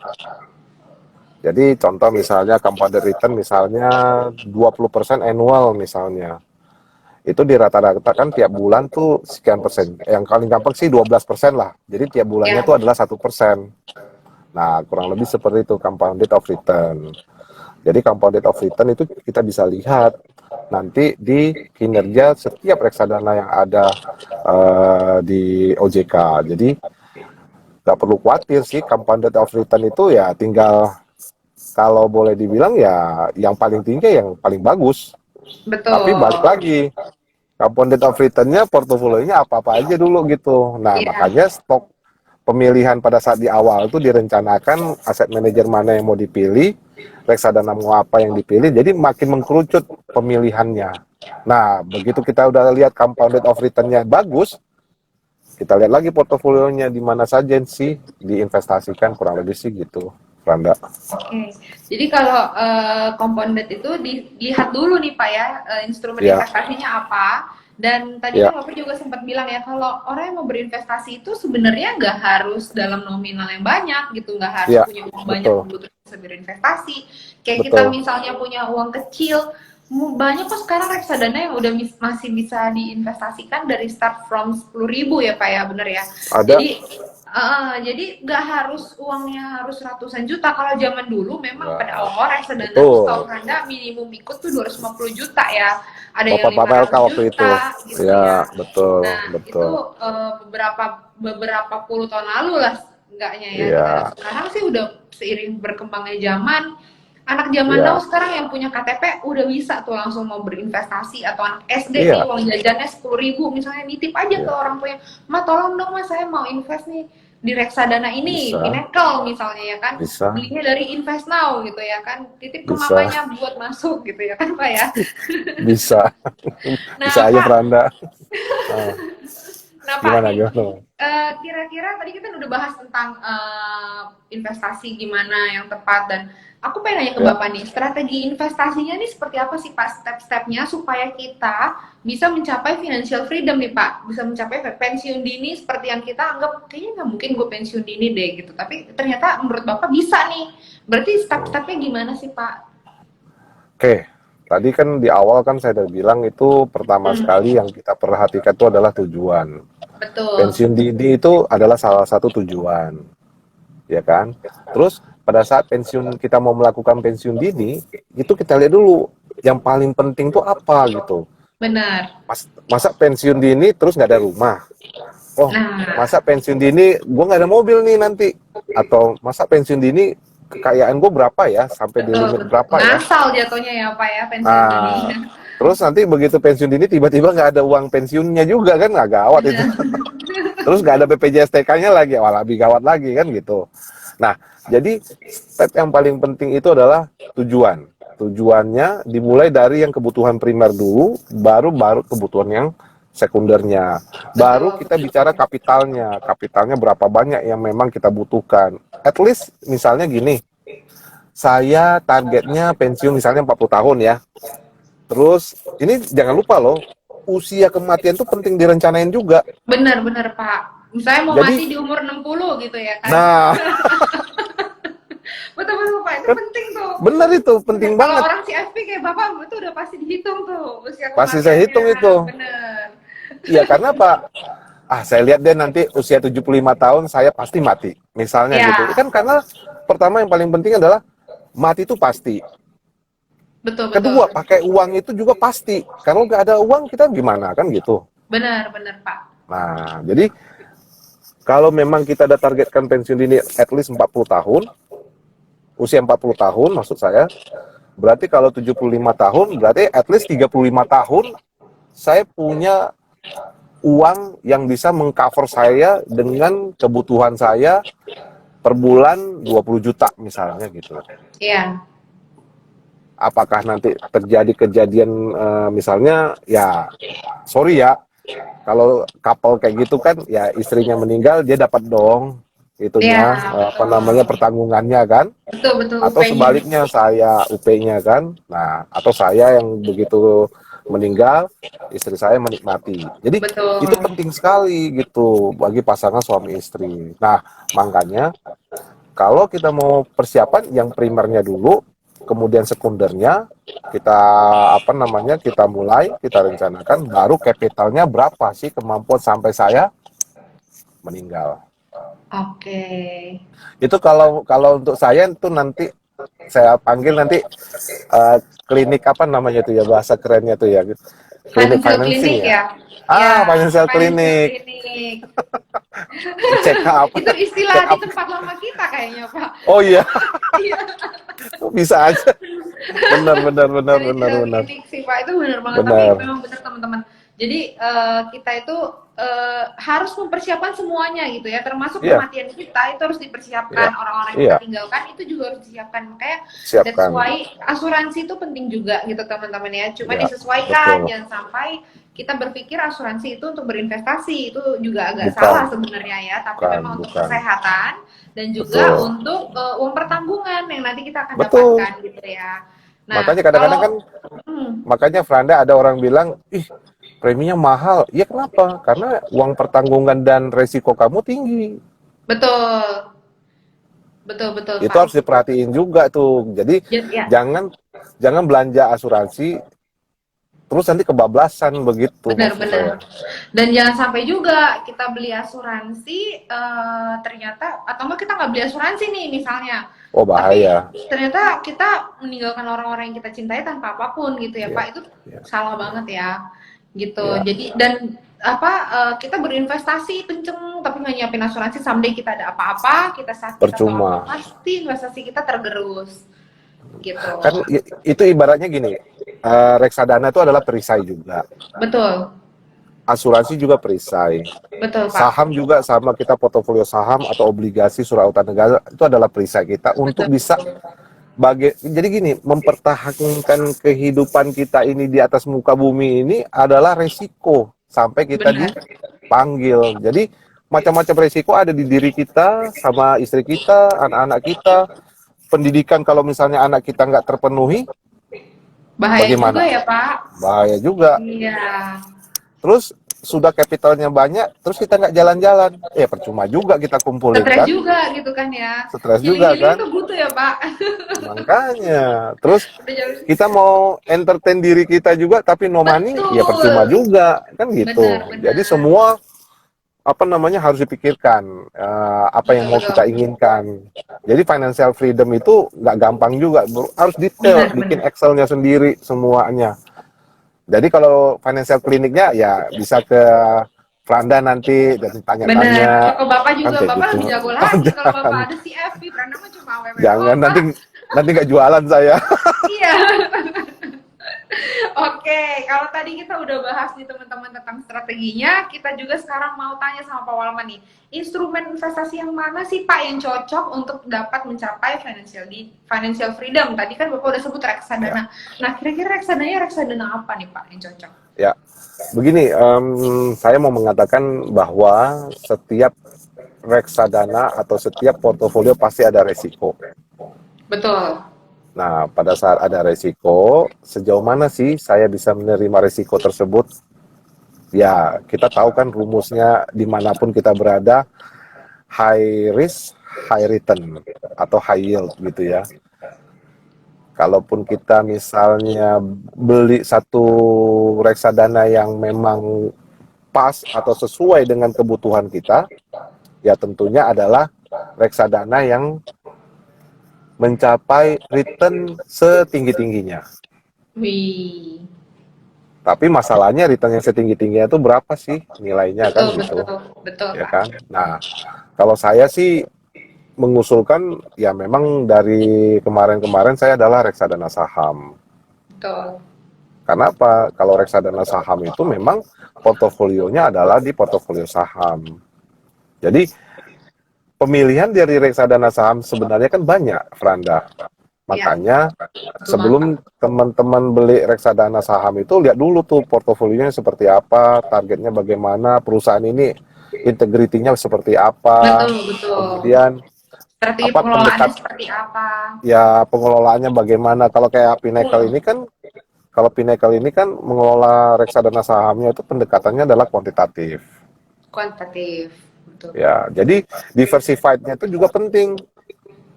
[SPEAKER 2] Jadi contoh misalnya compounded return misalnya 20% annual misalnya. Itu dirata-ratakan tiap bulan tuh sekian persen. Yang paling gampang sih 12% lah. Jadi tiap bulannya
[SPEAKER 1] Ya,
[SPEAKER 2] tuh adalah 1%. Nah, kurang lebih seperti itu compounded of return. Jadi compounded of return itu kita bisa lihat nanti di kinerja setiap reksadana yang ada di OJK. Jadi nggak perlu khawatir sih, compounded of return itu ya tinggal kalau boleh dibilang ya yang paling tinggi yang paling bagus. Tapi
[SPEAKER 1] betul.
[SPEAKER 2] balik lagi, compounded of return-nya portofolionya apa-apa aja dulu gitu. Nah,
[SPEAKER 1] Iya,
[SPEAKER 2] makanya stok pemilihan pada saat di awal itu direncanakan aset manajer mana yang mau dipilih, reksadana mau apa yang dipilih, jadi makin mengkerucut pemilihannya. Nah, begitu kita udah lihat compounded of return-nya bagus, kita lihat lagi portofolionya di mana saja sih diinvestasikan, kurang lebih sih gitu, Randa.
[SPEAKER 1] oke. Jadi kalau compounded itu dilihat dulu nih Pak ya, instrumen
[SPEAKER 2] Ya,
[SPEAKER 1] investasinya apa. Dan tadi
[SPEAKER 2] ya,
[SPEAKER 1] kan Bapak juga sempat bilang ya, kalau orang yang mau berinvestasi itu sebenarnya nggak harus dalam nominal yang banyak gitu, nggak harus
[SPEAKER 2] ya,
[SPEAKER 1] punya uang banyak
[SPEAKER 2] betul,
[SPEAKER 1] untuk bisa berinvestasi. Kayak kita
[SPEAKER 2] betul.
[SPEAKER 1] misalnya punya uang kecil, banyak kok sekarang reksadana yang udah masih bisa diinvestasikan dari start from 10.000 ya Pak ya, bener ya.
[SPEAKER 2] Ada,
[SPEAKER 1] Jadi Jadi nggak harus uangnya harus ratusan juta. Kalau zaman dulu memang pada
[SPEAKER 2] Nah,
[SPEAKER 1] awal reksadana tuh setahu
[SPEAKER 2] betul.
[SPEAKER 1] Anda minimum ikut tuh 250 juta ya. Ada yang
[SPEAKER 2] Bapak
[SPEAKER 1] lima
[SPEAKER 2] Pamelka
[SPEAKER 1] ratus
[SPEAKER 2] waktu itu.
[SPEAKER 1] juta gitu
[SPEAKER 2] Ya,
[SPEAKER 1] ya.
[SPEAKER 2] betul,
[SPEAKER 1] Nah, itu
[SPEAKER 2] betul.
[SPEAKER 1] beberapa puluh tahun lalu lah enggaknya ya kita.
[SPEAKER 2] Iya,
[SPEAKER 1] Sekarang sih udah seiring berkembangnya zaman, anak zaman now
[SPEAKER 2] iya,
[SPEAKER 1] sekarang yang punya KTP udah bisa tuh langsung mau berinvestasi atau anak SD nih
[SPEAKER 2] iya,
[SPEAKER 1] uang jajannya 10.000 misalnya nitip aja ke
[SPEAKER 2] iya.
[SPEAKER 1] orang tuanya, "Ma tolong dong Mas saya mau invest nih di reksadana ini,
[SPEAKER 2] Bisa,
[SPEAKER 1] Pinnacle misalnya ya kan,
[SPEAKER 2] bisa,
[SPEAKER 1] belinya dari Invest Now gitu ya kan, titip ke
[SPEAKER 2] bisa,
[SPEAKER 1] mamanya buat masuk gitu ya kan Pak ya."
[SPEAKER 2] bisa, bisa
[SPEAKER 1] Nah
[SPEAKER 2] aja
[SPEAKER 1] Pak,
[SPEAKER 2] Franda. Ah,
[SPEAKER 1] Nah Pak,
[SPEAKER 2] gimana, gimana?
[SPEAKER 1] kira-kira tadi kita udah bahas tentang investasi gimana yang tepat dan aku pengen nanya ke
[SPEAKER 2] Ya,
[SPEAKER 1] Bapak nih, strategi investasinya nih seperti apa sih Pak step-stepnya supaya kita bisa mencapai financial freedom nih Pak, bisa mencapai pensiun dini seperti yang kita anggap kayaknya nggak mungkin gue pensiun dini deh gitu, tapi ternyata menurut Bapak bisa nih. Berarti
[SPEAKER 2] hmm.
[SPEAKER 1] step-stepnya gimana sih Pak?
[SPEAKER 2] Oke. Tadi kan di awal kan saya udah bilang itu pertama
[SPEAKER 1] Hmm,
[SPEAKER 2] sekali yang kita perhatikan itu adalah tujuan.
[SPEAKER 1] betul.
[SPEAKER 2] Pensiun dini itu adalah salah satu tujuan, ya kan? Terus pada saat pensiun kita mau melakukan pensiun dini, itu kita lihat dulu yang paling penting tuh apa gitu.
[SPEAKER 1] Benar.
[SPEAKER 2] Masa pensiun dini terus nggak ada rumah? Oh,
[SPEAKER 1] Nah,
[SPEAKER 2] masa pensiun dini gue nggak ada mobil nih nanti? Atau masa pensiun dini kekayaan gue berapa ya? Sampai di
[SPEAKER 1] betul,
[SPEAKER 2] limit
[SPEAKER 1] betul.
[SPEAKER 2] berapa ya?
[SPEAKER 1] Ngasal jatuhnya ya Pak ya pensiun dini.
[SPEAKER 2] Nah, terus nanti begitu pensiun dini tiba-tiba nggak ada uang pensiunnya juga kan nggak gawat itu.
[SPEAKER 1] Benar.
[SPEAKER 2] Terus nggak ada BPJS TK-nya lagi, wah lebih gawat lagi kan gitu. Nah, jadi step yang paling penting itu adalah tujuan. Tujuannya dimulai dari yang kebutuhan primer dulu, baru baru kebutuhan yang sekundernya. Baru
[SPEAKER 1] Betul,
[SPEAKER 2] kita
[SPEAKER 1] betul.
[SPEAKER 2] bicara kapitalnya. Kapitalnya berapa banyak yang memang kita butuhkan. At least misalnya gini, saya targetnya pensiun misalnya 40 tahun ya. Terus ini jangan lupa loh, usia kematian itu penting direncanain juga.
[SPEAKER 1] Benar, benar, Pak. Misalnya mau
[SPEAKER 2] Jadi,
[SPEAKER 1] mati di umur 60 gitu ya kan.
[SPEAKER 2] nah,
[SPEAKER 1] Betul, betul, Pak. Itu
[SPEAKER 2] kan
[SPEAKER 1] penting tuh.
[SPEAKER 2] bener itu, penting
[SPEAKER 1] Kalau
[SPEAKER 2] banget.
[SPEAKER 1] orang CFP kayak Bapak itu udah pasti dihitung tuh usia
[SPEAKER 2] Pasti saya
[SPEAKER 1] kematiannya.
[SPEAKER 2] hitung itu.
[SPEAKER 1] Benar.
[SPEAKER 2] Iya, karena apa? Ah, saya lihat deh nanti usia 75 tahun saya pasti mati. Misalnya gitu.
[SPEAKER 1] Ya,
[SPEAKER 2] Kan karena pertama yang paling penting adalah mati itu pasti.
[SPEAKER 1] betul,
[SPEAKER 2] Kedua,
[SPEAKER 1] betul.
[SPEAKER 2] pakai uang itu juga pasti. Kalau nggak ada uang kita gimana kan gitu.
[SPEAKER 1] Benar, benar, Pak.
[SPEAKER 2] Nah, jadi kalau memang kita ada targetkan pensiun dini at least 40 tahun, usia 40 tahun maksud saya, berarti kalau 75 tahun, berarti at least 35 tahun saya punya uang yang bisa mengcover saya dengan kebutuhan saya per bulan 20 juta misalnya gitu.
[SPEAKER 1] Iya.
[SPEAKER 2] Apakah nanti terjadi kejadian misalnya ya sorry ya kalau couple kayak gitu kan ya istrinya meninggal dia dapat dong
[SPEAKER 1] Iya,
[SPEAKER 2] itunya apa namanya
[SPEAKER 1] betul.
[SPEAKER 2] pertanggungannya kan
[SPEAKER 1] Betul, betul
[SPEAKER 2] atau
[SPEAKER 1] UP-nya.
[SPEAKER 2] sebaliknya saya UP-nya kan. Nah, atau saya yang begitu meninggal, istri saya menikmati. Jadi itu
[SPEAKER 1] Betul.
[SPEAKER 2] penting sekali gitu bagi pasangan suami istri. Nah, makanya kalau kita mau persiapan yang primernya dulu, kemudian sekundernya kita apa namanya kita mulai kita rencanakan baru kapitalnya berapa sih kemampuan sampai saya meninggal.
[SPEAKER 1] Oke.
[SPEAKER 2] Itu kalau kalau untuk saya itu nanti saya panggil nanti klinik apa namanya itu ya bahasa kerennya tuh ya klinik
[SPEAKER 1] Financial
[SPEAKER 2] financing
[SPEAKER 1] clinic
[SPEAKER 2] ya,
[SPEAKER 1] ya? Ya,
[SPEAKER 2] financial
[SPEAKER 1] financial
[SPEAKER 2] clinic,
[SPEAKER 1] clinic.
[SPEAKER 2] check up
[SPEAKER 1] Itu
[SPEAKER 2] check
[SPEAKER 1] istilah di
[SPEAKER 2] up.
[SPEAKER 1] tempat lama kita kayaknya, Pak.
[SPEAKER 2] Oh iya,
[SPEAKER 1] Iya,
[SPEAKER 2] bisa aja. Benar benar benar benar
[SPEAKER 1] financial
[SPEAKER 2] benar
[SPEAKER 1] clinic sih, Pak. Itu benar banget. Tapi
[SPEAKER 2] benar.
[SPEAKER 1] memang benar teman-teman. Jadi kita itu harus mempersiapkan semuanya gitu ya, termasuk
[SPEAKER 2] Iya,
[SPEAKER 1] kematian kita itu harus
[SPEAKER 2] iya,
[SPEAKER 1] dipersiapkan. Orang-orang yang kita
[SPEAKER 2] iya,
[SPEAKER 1] tinggalkan itu juga harus disiapkan. Makanya that's
[SPEAKER 2] siapkan.
[SPEAKER 1] why asuransi itu penting juga gitu teman-teman ya. Cuma
[SPEAKER 2] Ya,
[SPEAKER 1] disesuaikan,
[SPEAKER 2] betul.
[SPEAKER 1] jangan sampai kita berpikir asuransi itu untuk berinvestasi, itu juga agak
[SPEAKER 2] Bukan,
[SPEAKER 1] salah sebenarnya ya. Tapi
[SPEAKER 2] bukan,
[SPEAKER 1] memang untuk
[SPEAKER 2] bukan.
[SPEAKER 1] kesehatan dan juga
[SPEAKER 2] Betul,
[SPEAKER 1] untuk uang pertanggungan yang nanti kita akan
[SPEAKER 2] betul.
[SPEAKER 1] dapatkan gitu ya. Nah,
[SPEAKER 2] Makanya kadang-kadang kan,
[SPEAKER 1] kalau
[SPEAKER 2] makanya Franda ada orang bilang, ih preminya mahal. Iya kenapa? Karena uang pertanggungan dan resiko kamu tinggi.
[SPEAKER 1] betul, betul, betul,
[SPEAKER 2] Itu harus
[SPEAKER 1] Pak.
[SPEAKER 2] diperhatiin juga tuh. Jadi
[SPEAKER 1] Ya,
[SPEAKER 2] jangan jangan belanja asuransi terus nanti kebablasan begitu maksud saya.
[SPEAKER 1] Benar-benar. Dan jangan sampai juga kita beli asuransi ternyata atau enggak kita nggak beli asuransi nih misalnya,
[SPEAKER 2] Oh
[SPEAKER 1] tapi
[SPEAKER 2] bahaya.
[SPEAKER 1] ternyata kita meninggalkan orang-orang yang kita cintai tanpa apapun gitu ya
[SPEAKER 2] Iya,
[SPEAKER 1] Pak, itu
[SPEAKER 2] iya,
[SPEAKER 1] salah banget ya gitu.
[SPEAKER 2] iya.
[SPEAKER 1] Jadi dan apa kita berinvestasi kenceng tapi nggak nyiapin asuransi someday kita ada apa-apa, kita sakit atau apa,
[SPEAKER 2] Percuma.
[SPEAKER 1] pasti investasi kita tergerus gitu.
[SPEAKER 2] Kan itu ibaratnya gini, reksadana itu adalah perisai juga.
[SPEAKER 1] Betul,
[SPEAKER 2] Asuransi juga perisai.
[SPEAKER 1] betul Pak.
[SPEAKER 2] Saham juga sama, kita portofolio saham atau obligasi surat utang negara itu adalah perisai kita untuk
[SPEAKER 1] Betul.
[SPEAKER 2] bisa jadi gini, mempertahankan kehidupan kita ini di atas muka bumi ini adalah resiko sampai kita
[SPEAKER 1] Benar.
[SPEAKER 2] dipanggil. Jadi macam-macam resiko ada di diri kita, sama istri kita, anak-anak kita, pendidikan kalau misalnya anak kita nggak terpenuhi,
[SPEAKER 1] Bahaya
[SPEAKER 2] bagaimana?
[SPEAKER 1] juga ya Pak.
[SPEAKER 2] Bahaya juga.
[SPEAKER 1] Iya.
[SPEAKER 2] Terus sudah kapitalnya banyak, terus kita nggak jalan-jalan, ya percuma juga kita kumpulin
[SPEAKER 1] Stres
[SPEAKER 2] kan,
[SPEAKER 1] juga gitu kan ya.
[SPEAKER 2] stres juga
[SPEAKER 1] Healing-healing
[SPEAKER 2] kan,
[SPEAKER 1] itu butuh ya Pak.
[SPEAKER 2] makanya. Terus
[SPEAKER 1] Udah jauh.
[SPEAKER 2] kita mau entertain diri kita juga, tapi no money, ya percuma
[SPEAKER 1] Betul.
[SPEAKER 2] juga kan gitu.
[SPEAKER 1] Benar.
[SPEAKER 2] Jadi semua apa namanya harus dipikirkan apa yang mau
[SPEAKER 1] Betul.
[SPEAKER 2] kita inginkan. Jadi financial freedom itu nggak gampang juga, bro. Harus detail, bikin
[SPEAKER 1] Benar.
[SPEAKER 2] Excelnya sendiri semuanya. Jadi kalau financial kliniknya ya bisa ke Franda nanti dan
[SPEAKER 1] Benar.
[SPEAKER 2] tanya-tanya
[SPEAKER 1] Kalau Bapak
[SPEAKER 2] kan
[SPEAKER 1] juga,
[SPEAKER 2] kayak
[SPEAKER 1] Bapak
[SPEAKER 2] gitu.
[SPEAKER 1] lebih jago lagi. Kalau Bapak
[SPEAKER 2] Jangan,
[SPEAKER 1] ada CFP, Branda mah cuma WWO
[SPEAKER 2] jangan
[SPEAKER 1] Pak.
[SPEAKER 2] nanti nggak jualan saya.
[SPEAKER 1] Iya. Oke, kalau tadi kita udah bahas nih teman-teman tentang strateginya, kita juga sekarang mau tanya sama Pak Walman nih, instrumen investasi yang mana sih Pak yang cocok untuk dapat mencapai financial freedom? Tadi kan Bapak udah sebut reksadana. Nah, kira-kira reksadana apa nih Pak yang cocok?
[SPEAKER 2] Ya, begini, saya mau mengatakan bahwa setiap reksadana atau setiap portofolio pasti ada resiko.
[SPEAKER 1] Betul.
[SPEAKER 2] Nah, pada saat ada resiko, sejauh mana sih saya bisa menerima resiko tersebut? Ya, kita tahu kan rumusnya dimanapun kita berada, high risk, high return, atau high yield gitu ya. Kalaupun kita misalnya beli satu reksadana yang memang pas atau sesuai dengan kebutuhan kita, ya tentunya adalah reksadana yang mencapai return setinggi-tingginya.
[SPEAKER 1] Wih.
[SPEAKER 2] Tapi masalahnya return yang setinggi-tingginya itu berapa sih nilainya kan gitu,
[SPEAKER 1] Betul
[SPEAKER 2] ya
[SPEAKER 1] Pak.
[SPEAKER 2] kan? Nah, kalau saya sih mengusulkan ya memang dari kemarin-kemarin saya adalah reksadana saham.
[SPEAKER 1] Betul.
[SPEAKER 2] Karena apa? Kalau reksadana saham itu memang portofolionya adalah di portofolio saham. Jadi pemilihan dari reksadana saham sebenarnya kan banyak, Franda. Makanya sebelum teman-teman beli reksadana saham itu lihat dulu tuh portofolionya seperti apa, targetnya bagaimana, perusahaan ini integritinya seperti apa,
[SPEAKER 1] Betul.
[SPEAKER 2] kemudian
[SPEAKER 1] Strategi
[SPEAKER 2] apa
[SPEAKER 1] pengelolaannya seperti apa?
[SPEAKER 2] ya pengelolaannya bagaimana. Kalau Pinnacle ini kan mengelola reksadana sahamnya itu pendekatannya adalah kuantitatif.
[SPEAKER 1] Kuantitatif. Betul.
[SPEAKER 2] Ya, jadi diversified-nya itu juga penting.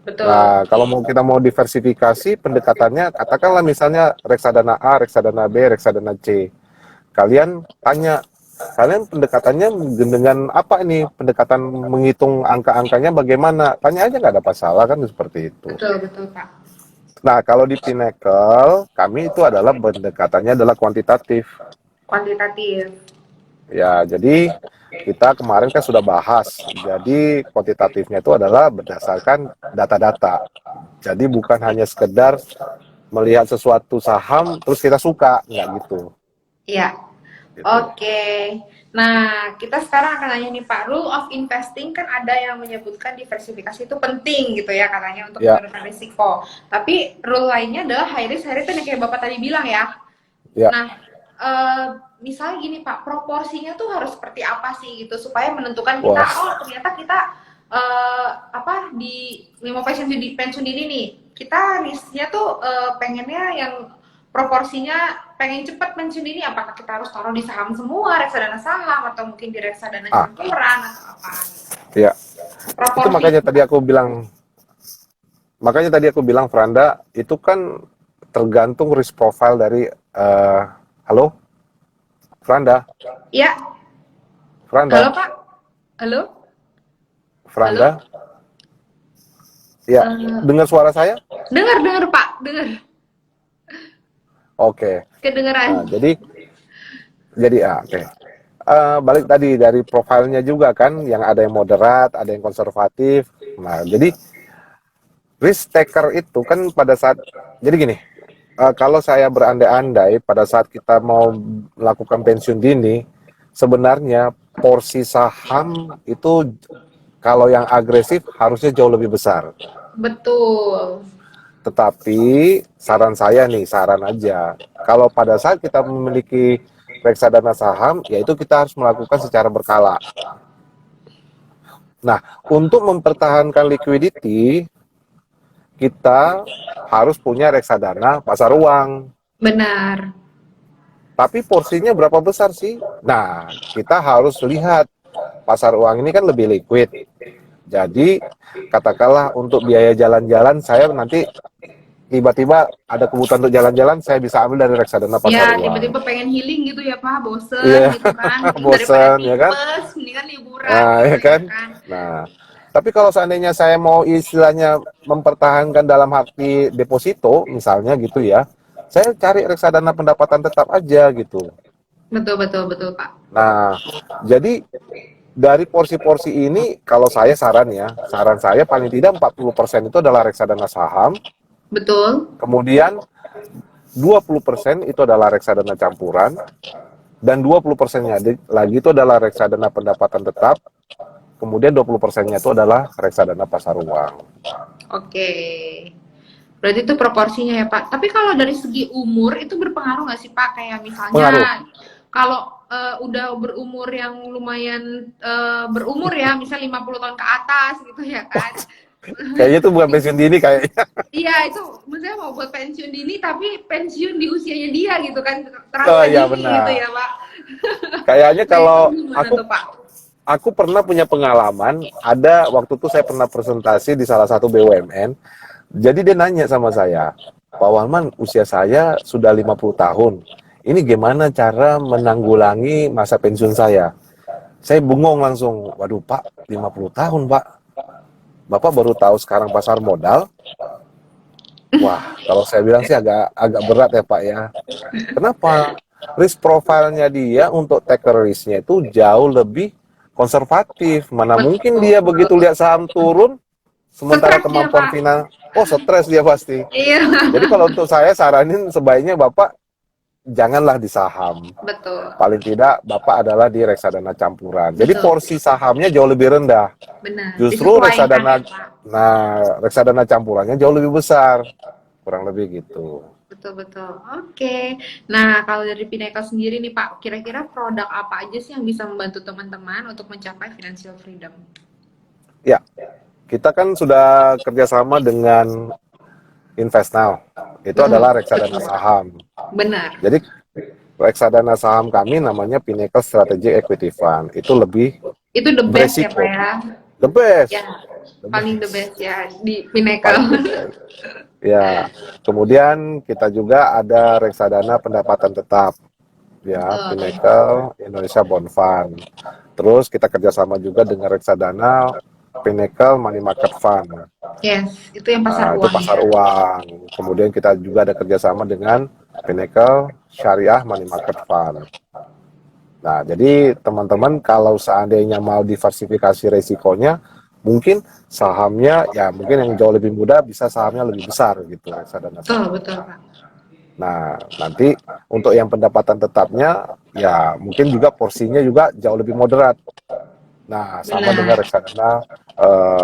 [SPEAKER 1] Betul.
[SPEAKER 2] Nah, kalau kita mau diversifikasi pendekatannya, katakanlah misalnya reksadana A, reksadana B, reksadana C. Kalian tanya, kalian pendekatannya dengan apa ini? Pendekatan menghitung angka-angkanya bagaimana? Tanya aja, nggak ada masalah kan seperti itu.
[SPEAKER 1] Betul Pak.
[SPEAKER 2] Nah, kalau di Pinnacle, kami itu adalah pendekatannya adalah kuantitatif.
[SPEAKER 1] Kuantitatif.
[SPEAKER 2] Ya, jadi kita kemarin kan sudah bahas. Jadi kuantitatifnya itu adalah berdasarkan data-data. Jadi bukan hanya sekedar melihat sesuatu saham terus kita suka, nggak gitu.
[SPEAKER 1] Iya.
[SPEAKER 2] Gitu.
[SPEAKER 1] Oke. Nah, kita sekarang akan nanya nih Pak, rule of investing kan ada yang menyebutkan diversifikasi itu penting gitu ya katanya untuk menurunkan risiko. Tapi rule lainnya adalah high risk, high return yang kayak Bapak tadi bilang ya.
[SPEAKER 2] Ya.
[SPEAKER 1] Nah, misalnya gini Pak, proporsinya tuh harus seperti apa sih gitu supaya menentukan kita, ternyata kita di mau pensiun dini nih, kita risknya tuh pengennya yang proporsinya pengen cepat pensiun dini, apakah kita harus taruh di saham semua, reksadana saham, atau mungkin di reksadana campuran atau apa?
[SPEAKER 2] Ya.
[SPEAKER 1] Proporsi.
[SPEAKER 2] Itu makanya tadi aku bilang Franda, itu kan tergantung risk profile dari Halo, Franda,
[SPEAKER 1] Ya, halo
[SPEAKER 2] Franda,
[SPEAKER 1] Pak. Halo, halo.
[SPEAKER 2] Franda, ya,
[SPEAKER 1] Eh,
[SPEAKER 2] dengar suara saya?
[SPEAKER 1] dengar Pak, dengar.
[SPEAKER 2] Oke. Nah,
[SPEAKER 1] Kedengeran.
[SPEAKER 2] oke. Balik tadi dari profilnya juga kan, yang ada yang moderat, ada yang konservatif. Nah, jadi risk taker itu kan pada saat, jadi gini, kalau saya berandai-andai pada saat kita mau melakukan pensiun dini, sebenarnya porsi saham itu kalau yang agresif harusnya jauh lebih besar.
[SPEAKER 1] Betul.
[SPEAKER 2] Tetapi saran saya nih, saran aja, kalau pada saat kita memiliki reksadana saham, yaitu kita harus melakukan secara berkala. Nah, untuk mempertahankan liquidity, kita harus punya reksadana pasar uang.
[SPEAKER 1] Benar.
[SPEAKER 2] Tapi porsinya berapa besar sih? Nah, kita harus lihat pasar uang ini kan lebih liquid. Jadi, katakanlah untuk biaya jalan-jalan, saya nanti tiba-tiba ada kebutuhan untuk jalan-jalan, saya bisa ambil dari reksadana pasar
[SPEAKER 1] Ya,
[SPEAKER 2] uang.
[SPEAKER 1] tiba-tiba pengen healing gitu ya Pak, bosen
[SPEAKER 2] Iya,
[SPEAKER 1] gitu kan. Mungkin daripada
[SPEAKER 2] bosan ya kan?
[SPEAKER 1] tipes, mendingan liburan
[SPEAKER 2] Nah,
[SPEAKER 1] gitu
[SPEAKER 2] ya
[SPEAKER 1] ya
[SPEAKER 2] kan?
[SPEAKER 1] kan.
[SPEAKER 2] Nah, tapi kalau seandainya saya mau istilahnya mempertahankan dalam arti deposito, misalnya gitu ya, saya cari reksadana pendapatan tetap aja gitu.
[SPEAKER 1] Betul, betul, betul Pak.
[SPEAKER 2] Nah, jadi dari porsi-porsi ini, kalau saya saran ya, saran saya paling tidak 40% itu adalah reksadana saham,
[SPEAKER 1] Betul.
[SPEAKER 2] kemudian 20% itu adalah reksadana campuran, dan 20%-nya lagi itu adalah reksadana pendapatan tetap, kemudian 20%-nya itu adalah reksadana pasar uang.
[SPEAKER 1] Oke. Berarti itu proporsinya ya Pak. Tapi kalau dari segi umur itu berpengaruh nggak sih Pak? Kayak
[SPEAKER 2] Pengaruh.
[SPEAKER 1] misalnya kalau udah berumur yang lumayan berumur ya, misal 50 tahun ke atas gitu ya kan.
[SPEAKER 2] Kayaknya itu bukan pensiun dini kayaknya.
[SPEAKER 1] Iya, itu maksudnya mau buat pensiun dini tapi pensiun di usianya dia gitu kan.
[SPEAKER 2] Oh
[SPEAKER 1] Terasa
[SPEAKER 2] iya
[SPEAKER 1] dini gitu
[SPEAKER 2] benar.
[SPEAKER 1] ya Pak.
[SPEAKER 2] Kayaknya
[SPEAKER 1] Nah, itu
[SPEAKER 2] kalau
[SPEAKER 1] gimana
[SPEAKER 2] aku
[SPEAKER 1] tuh Pak?
[SPEAKER 2] aku pernah punya pengalaman, ada waktu itu saya pernah presentasi di salah satu BUMN. Jadi dia nanya sama saya, Pak Warman, usia saya sudah 50 tahun. Ini gimana cara menanggulangi masa pensiun saya? Saya bengong langsung. Waduh, Pak, 50 tahun, Pak. Bapak baru tahu sekarang pasar modal. Wah, kalau saya bilang sih agak agak berat ya, Pak ya. Kenapa? Risk profile-nya dia untuk taker risk-nya itu jauh lebih konservatif. Mana mungkin
[SPEAKER 1] Betul,
[SPEAKER 2] dia
[SPEAKER 1] betul,
[SPEAKER 2] begitu lihat
[SPEAKER 1] betul.
[SPEAKER 2] saham turun, sementara
[SPEAKER 1] Stres dia
[SPEAKER 2] kemampuan
[SPEAKER 1] Pak.
[SPEAKER 2] final, oh stres dia pasti.
[SPEAKER 1] Iya.
[SPEAKER 2] Jadi kalau untuk saya saranin sebaiknya Bapak janganlah di saham.
[SPEAKER 1] Betul.
[SPEAKER 2] Paling tidak Bapak adalah di reksadana campuran. Jadi
[SPEAKER 1] Betul.
[SPEAKER 2] porsi sahamnya jauh lebih rendah.
[SPEAKER 1] Benar.
[SPEAKER 2] Justru
[SPEAKER 1] Disesuaikan ya
[SPEAKER 2] reksadana,
[SPEAKER 1] Pak.
[SPEAKER 2] reksadana campurannya jauh lebih besar. Kurang lebih gitu.
[SPEAKER 1] Betul, betul. Oke. Nah, kalau dari Pinnacle sendiri nih Pak, kira-kira produk apa aja sih yang bisa membantu teman-teman untuk mencapai financial freedom?
[SPEAKER 2] Ya, kita kan sudah kerjasama dengan InvestNow. Itu
[SPEAKER 1] Betul,
[SPEAKER 2] adalah reksadana
[SPEAKER 1] betul.
[SPEAKER 2] saham.
[SPEAKER 1] Benar.
[SPEAKER 2] Jadi reksadana saham kami namanya Pinnacle Strategic Equity Fund. Itu lebih
[SPEAKER 1] Itu the best ya Pak
[SPEAKER 2] beresiko.
[SPEAKER 1] ya.
[SPEAKER 2] The
[SPEAKER 1] Ya,
[SPEAKER 2] best. The
[SPEAKER 1] paling the
[SPEAKER 2] best.
[SPEAKER 1] best ya di Pinnacle.
[SPEAKER 2] Paling the best. Ya, kemudian kita juga ada reksadana pendapatan tetap. Ya,
[SPEAKER 1] Betul.
[SPEAKER 2] Pinnacle Indonesia Bond Fund. Terus kita kerjasama juga dengan reksadana Pinnacle Money Market Fund.
[SPEAKER 1] Yes, itu yang pasar
[SPEAKER 2] Nah, itu
[SPEAKER 1] uang
[SPEAKER 2] pasar
[SPEAKER 1] ya.
[SPEAKER 2] uang. Kemudian kita juga ada kerjasama dengan Pinnacle Syariah Money Market Fund. Nah, jadi teman-teman kalau seandainya mau diversifikasi resikonya, mungkin sahamnya ya mungkin yang jauh lebih mudah bisa sahamnya lebih besar gitu reksadana
[SPEAKER 1] Betul,
[SPEAKER 2] saham.
[SPEAKER 1] betul Pak.
[SPEAKER 2] Nah, nanti untuk yang pendapatan tetapnya ya mungkin juga porsinya juga jauh lebih moderat. Nah, sama dengan
[SPEAKER 1] Benar.
[SPEAKER 2] reksadana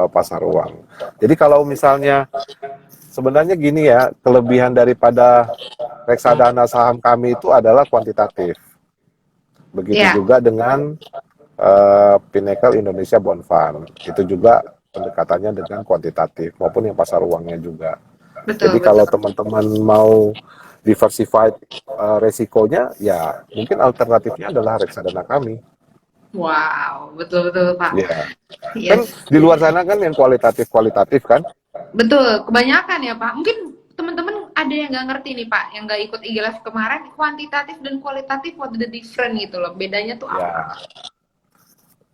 [SPEAKER 2] pasar uang. Jadi kalau misalnya sebenarnya gini ya, kelebihan daripada reksadana saham kami itu adalah kuantitatif. Begitu
[SPEAKER 1] Ya,
[SPEAKER 2] juga dengan Pinnacle Indonesia Bond Fund. Itu juga pendekatannya dengan kuantitatif maupun yang pasar uangnya juga. Jadi
[SPEAKER 1] betul,
[SPEAKER 2] kalau
[SPEAKER 1] betul.
[SPEAKER 2] teman-teman mau diversified resikonya, ya mungkin alternatifnya adalah reksadana kami.
[SPEAKER 1] Wow, betul, betul Pak.
[SPEAKER 2] Ya, kan
[SPEAKER 1] Yes.
[SPEAKER 2] di luar sana kan yang kualitatif-kualitatif kan.
[SPEAKER 1] Betul, kebanyakan ya Pak. Mungkin teman-teman ada yang nggak ngerti nih Pak, yang nggak ikut IG Live kemarin, kuantitatif dan kualitatif what the different gitu loh, bedanya tuh apa?
[SPEAKER 2] Ya,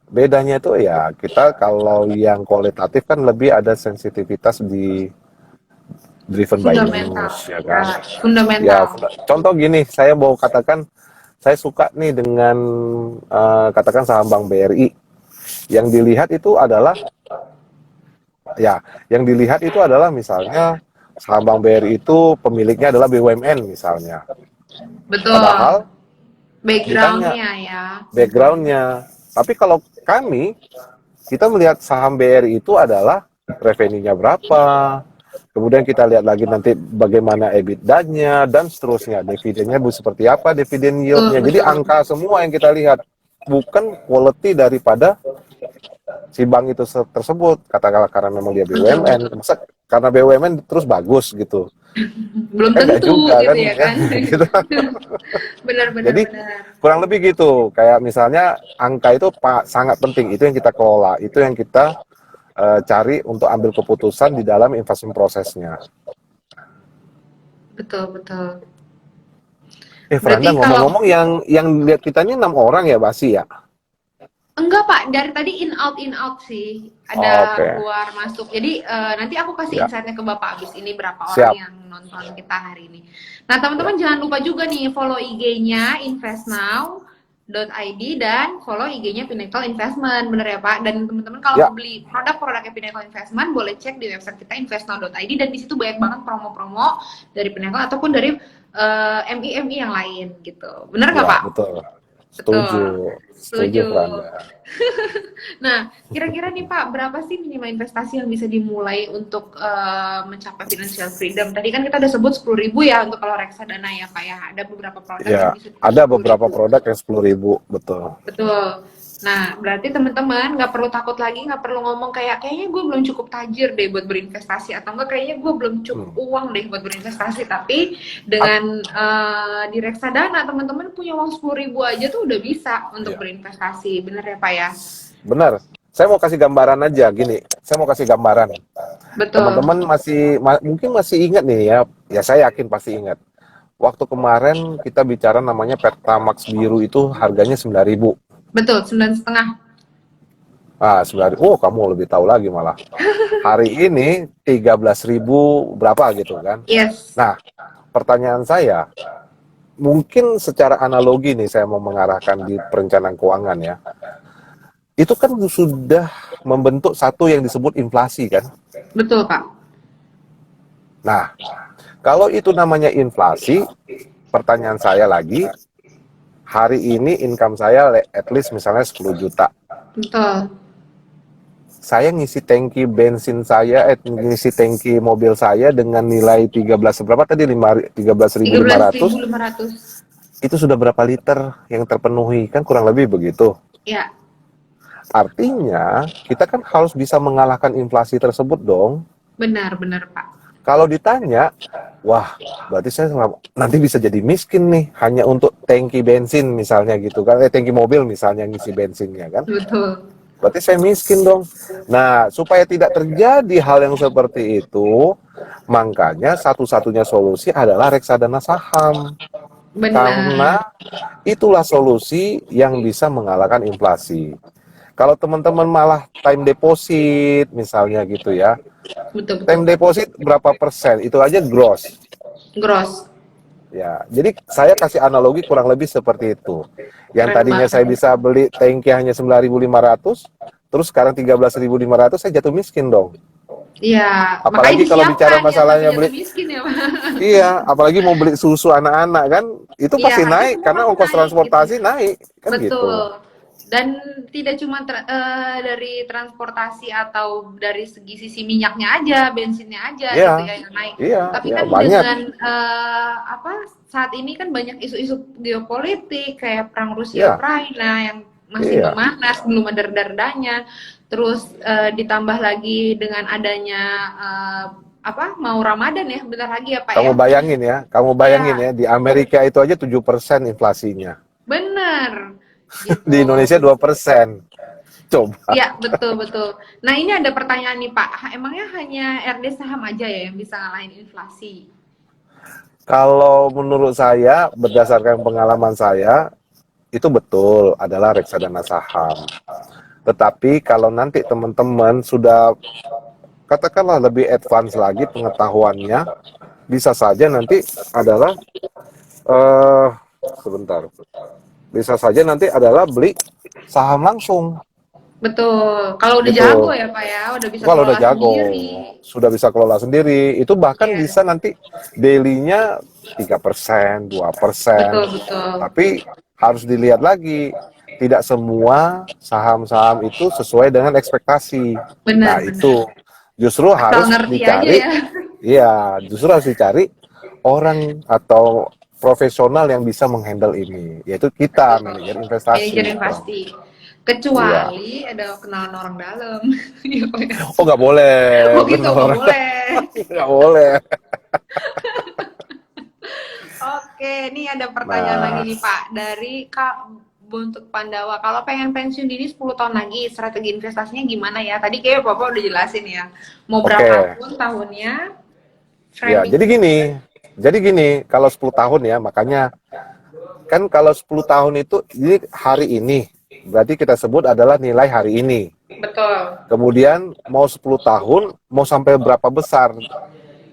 [SPEAKER 2] bedanya itu ya kita kalau yang kualitatif kan lebih ada sensitivitas di driven by
[SPEAKER 1] Fundamental,
[SPEAKER 2] news ya
[SPEAKER 1] ya,
[SPEAKER 2] kan. Ya,
[SPEAKER 1] fundamental.
[SPEAKER 2] contoh gini, saya mau katakan saya suka nih dengan katakan saham Bank BRI. Yang dilihat itu adalah ya, yang dilihat itu adalah misalnya saham Bank BRI itu pemiliknya adalah BUMN misalnya.
[SPEAKER 1] Betul.
[SPEAKER 2] Padahal ditanya
[SPEAKER 1] Backgroundnya ya.
[SPEAKER 2] backgroundnya. Tapi kalau kami, kita melihat saham BRI itu adalah revenue-nya berapa, kemudian kita lihat lagi nanti bagaimana EBITDA-nya, dan seterusnya. Dividennya seperti apa, dividen
[SPEAKER 1] Betul,
[SPEAKER 2] yield-nya. Jadi
[SPEAKER 1] betul.
[SPEAKER 2] angka semua yang kita lihat, bukan quality daripada si bank itu tersebut. Katakanlah karena memang dia
[SPEAKER 1] Betul,
[SPEAKER 2] BUMN,
[SPEAKER 1] betul.
[SPEAKER 2] masa karena BUMN terus bagus gitu.
[SPEAKER 1] Belum
[SPEAKER 2] Kan nggak
[SPEAKER 1] tentu
[SPEAKER 2] juga
[SPEAKER 1] gitu
[SPEAKER 2] kan,
[SPEAKER 1] ya
[SPEAKER 2] ya
[SPEAKER 1] kan.
[SPEAKER 2] gitu.
[SPEAKER 1] Benar, benar,
[SPEAKER 2] Jadi
[SPEAKER 1] benar.
[SPEAKER 2] kurang lebih gitu. Kayak misalnya angka itu sangat penting, itu yang kita kelola, itu yang kita cari untuk ambil keputusan di dalam investment prosesnya.
[SPEAKER 1] Betul, betul.
[SPEAKER 2] Franda,
[SPEAKER 1] Berarti kalau
[SPEAKER 2] ngomong-ngomong yang lihat kita ini 6 orang ya, Basi ya?
[SPEAKER 1] enggak Pak, dari tadi in out sih. Ada
[SPEAKER 2] Oke,
[SPEAKER 1] keluar masuk. Jadi nanti aku kasih
[SPEAKER 2] ya,
[SPEAKER 1] insight-nya ke Bapak abis ini berapa orang
[SPEAKER 2] siap.
[SPEAKER 1] yang nonton kita hari ini. Nah,
[SPEAKER 2] Ya,
[SPEAKER 1] teman-teman jangan lupa juga nih follow IG-nya investnow.id dan follow IG-nya Pinnacle Investment, bener ya Pak? Dan teman-teman kalau
[SPEAKER 2] ya,
[SPEAKER 1] mau beli produk-produknya Pinnacle Investment boleh cek di website kita investnow.id dan di situ banyak banget promo-promo dari Pinnacle ataupun dari MI-MI yang lain gitu. Bener nggak
[SPEAKER 2] ya,
[SPEAKER 1] Pak?
[SPEAKER 2] betul. Setuju,
[SPEAKER 1] Betul.
[SPEAKER 2] setuju,
[SPEAKER 1] Setuju.
[SPEAKER 2] Franda.
[SPEAKER 1] Nah, kira-kira nih Pak, berapa sih minimal investasi yang bisa dimulai untuk mencapai financial freedom? Tadi kan kita udah sebut 10.000 ya untuk kalau reksadana ya Pak ya. Ada beberapa produk yang
[SPEAKER 2] Ya,
[SPEAKER 1] bisa
[SPEAKER 2] ada
[SPEAKER 1] sepuluh
[SPEAKER 2] beberapa
[SPEAKER 1] ribu.
[SPEAKER 2] produk yang 10.000, betul.
[SPEAKER 1] Betul. Nah, berarti teman-teman nggak perlu takut lagi, nggak perlu ngomong kayaknya gue belum cukup tajir deh buat berinvestasi atau enggak kayaknya gue belum cukup
[SPEAKER 2] Hmm.
[SPEAKER 1] uang deh buat berinvestasi. Tapi dengan di reksadana teman-teman punya uang 10.000 aja tuh udah bisa untuk
[SPEAKER 2] Ya,
[SPEAKER 1] berinvestasi, bener ya Pak ya?
[SPEAKER 2] benar. Saya mau kasih gambaran aja, gini. Saya mau kasih gambaran.
[SPEAKER 1] Betul,
[SPEAKER 2] Teman-teman mungkin masih ingat nih ya, ya saya yakin pasti ingat. Waktu kemarin kita bicara namanya Pertamax biru itu harganya 9.000.
[SPEAKER 1] betul 9,5.
[SPEAKER 2] Ah, 9.000. Oh, kamu lebih tahu lagi malah. Hari ini 13.000 berapa gitu kan.
[SPEAKER 1] Yes,
[SPEAKER 2] Nah, pertanyaan saya, mungkin secara analogi nih saya mau mengarahkan di perencanaan keuangan ya. Itu kan sudah membentuk satu yang disebut inflasi kan.
[SPEAKER 1] betul Pak.
[SPEAKER 2] Nah, kalau itu namanya inflasi, pertanyaan saya lagi, hari ini income saya at least misalnya 10 juta.
[SPEAKER 1] Betul.
[SPEAKER 2] Saya ngisi tangki bensin saya, ngisi tangki mobil saya dengan nilai 13 berapa tadi, 13.500,
[SPEAKER 1] 13.500.
[SPEAKER 2] itu sudah berapa liter yang terpenuhi, kan kurang lebih begitu.
[SPEAKER 1] Ya,
[SPEAKER 2] Artinya, kita kan harus bisa mengalahkan inflasi tersebut dong.
[SPEAKER 1] benar-benar Pak.
[SPEAKER 2] Kalau ditanya, wah, berarti saya nanti bisa jadi miskin nih, hanya untuk tangki bensin misalnya gitu kan, tangki mobil misalnya ngisi bensinnya kan.
[SPEAKER 1] Betul.
[SPEAKER 2] Berarti saya miskin dong. Nah, supaya tidak terjadi hal yang seperti itu, makanya satu-satunya solusi adalah reksadana saham.
[SPEAKER 1] Benar.
[SPEAKER 2] Karena itulah solusi yang bisa mengalahkan inflasi. Kalau teman-teman malah time deposit misalnya gitu ya.
[SPEAKER 1] Betul, betul.
[SPEAKER 2] Time deposit berapa persen? Itu aja gross.
[SPEAKER 1] Gross.
[SPEAKER 2] Ya, jadi saya kasih analogi kurang lebih seperti itu. Yang
[SPEAKER 1] Keren
[SPEAKER 2] tadinya saya
[SPEAKER 1] banget.
[SPEAKER 2] bisa beli tangki hanya 9.500, terus sekarang 13.500, saya jatuh miskin dong.
[SPEAKER 1] Iya, makanya
[SPEAKER 2] Apalagi kalau bicara
[SPEAKER 1] disiapkan yang
[SPEAKER 2] masalahnya
[SPEAKER 1] sampai jatuh
[SPEAKER 2] beli,
[SPEAKER 1] miskin ya Pak.
[SPEAKER 2] iya, apalagi mau beli susu anak-anak kan, itu
[SPEAKER 1] Iya,
[SPEAKER 2] pasti
[SPEAKER 1] itu
[SPEAKER 2] naik
[SPEAKER 1] semua
[SPEAKER 2] karena
[SPEAKER 1] pasti
[SPEAKER 2] ongkos
[SPEAKER 1] naik gitu.
[SPEAKER 2] transportasi naik, kan gitu.
[SPEAKER 1] Betul. Dan tidak cuma dari transportasi atau dari segi sisi minyaknya aja, bensinnya aja
[SPEAKER 2] Iya,
[SPEAKER 1] gitu ya yang naik.
[SPEAKER 2] iya,
[SPEAKER 1] Tapi
[SPEAKER 2] iya
[SPEAKER 1] kan
[SPEAKER 2] banyak.
[SPEAKER 1] dengan apa saat ini kan banyak isu-isu geopolitik kayak perang Rusia
[SPEAKER 2] Iya,
[SPEAKER 1] Ukraina yang masih
[SPEAKER 2] iya,
[SPEAKER 1] memanas, belum ada reda-redanya. Terus ditambah lagi dengan adanya apa mau Ramadan ya, bentar lagi ya Pak ya.
[SPEAKER 2] kamu bayangin
[SPEAKER 1] Iya,
[SPEAKER 2] ya, di Amerika itu aja 7% inflasinya.
[SPEAKER 1] bener
[SPEAKER 2] Di
[SPEAKER 1] gitu.
[SPEAKER 2] Indonesia 2%. Coba.
[SPEAKER 1] Iya, betul, betul. Nah, ini ada pertanyaan nih, Pak. Emangnya hanya RD saham aja ya yang bisa ngalahin inflasi?
[SPEAKER 2] Kalau menurut saya, berdasarkan pengalaman saya, itu betul adalah reksadana saham. Tetapi kalau nanti teman-teman sudah katakanlah lebih advance lagi pengetahuannya, bisa saja nanti adalah eh sebentar, bisa saja nanti adalah beli saham langsung.
[SPEAKER 1] Betul. Kalau udah jago
[SPEAKER 2] Gitu.
[SPEAKER 1] ya Pak ya, udah bisa
[SPEAKER 2] Kalau udah
[SPEAKER 1] kelola
[SPEAKER 2] jago,
[SPEAKER 1] sendiri.
[SPEAKER 2] sudah bisa kelola sendiri, itu bahkan
[SPEAKER 1] Iya,
[SPEAKER 2] bisa nanti daily-nya 3%, 2%.
[SPEAKER 1] betul betul.
[SPEAKER 2] Tapi harus dilihat lagi, tidak semua saham-saham itu sesuai dengan ekspektasi. Nah,
[SPEAKER 1] Benar-benar.
[SPEAKER 2] itu justru
[SPEAKER 1] Asal
[SPEAKER 2] harus
[SPEAKER 1] ngerti aja
[SPEAKER 2] dicari,
[SPEAKER 1] ya.
[SPEAKER 2] iya, justru harus dicari orang atau profesional yang bisa menghandle ini, yaitu kita,
[SPEAKER 1] Betul.
[SPEAKER 2] manajer investasi.
[SPEAKER 1] Manajerin
[SPEAKER 2] Kurang.
[SPEAKER 1] pasti.
[SPEAKER 2] Iya.
[SPEAKER 1] Kecuali ada kenalan orang dalam. Iya, Pak ya.
[SPEAKER 2] Oh, nggak boleh,
[SPEAKER 1] Oh gitu,
[SPEAKER 2] bener.
[SPEAKER 1] nggak boleh.
[SPEAKER 2] Nggak boleh.
[SPEAKER 1] Oke, ini ada pertanyaan lagi
[SPEAKER 2] Nah,
[SPEAKER 1] nih Pak. Dari Kak Buntut Pandawa. Kalau pengen pensiun dini 10 tahun lagi, strategi investasinya gimana ya? Tadi kayak Bapak udah jelasin ya. Mau
[SPEAKER 2] oke.
[SPEAKER 1] berapapun tahunnya,
[SPEAKER 2] Ya,
[SPEAKER 1] framing.
[SPEAKER 2] jadi gini, kalau 10 tahun ya, makanya kan kalau 10 tahun itu ini hari ini, berarti kita sebut adalah nilai hari ini.
[SPEAKER 1] Betul.
[SPEAKER 2] Kemudian mau 10 tahun, mau sampai berapa besar?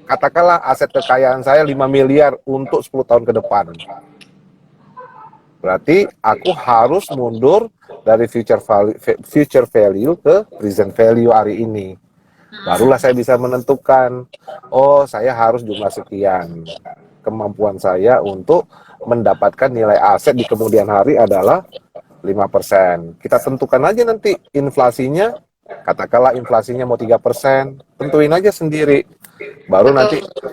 [SPEAKER 2] Katakanlah aset kekayaan saya 5 miliar untuk 10 tahun ke depan. Berarti aku harus mundur dari future value ke present value hari ini. Barulah saya bisa menentukan, oh saya harus jumlah sekian. Kemampuan saya untuk mendapatkan nilai aset di kemudian hari adalah 5%. Kita tentukan aja nanti inflasinya, katakanlah inflasinya mau 3%, tentuin aja sendiri. Baru nanti
[SPEAKER 1] Betul.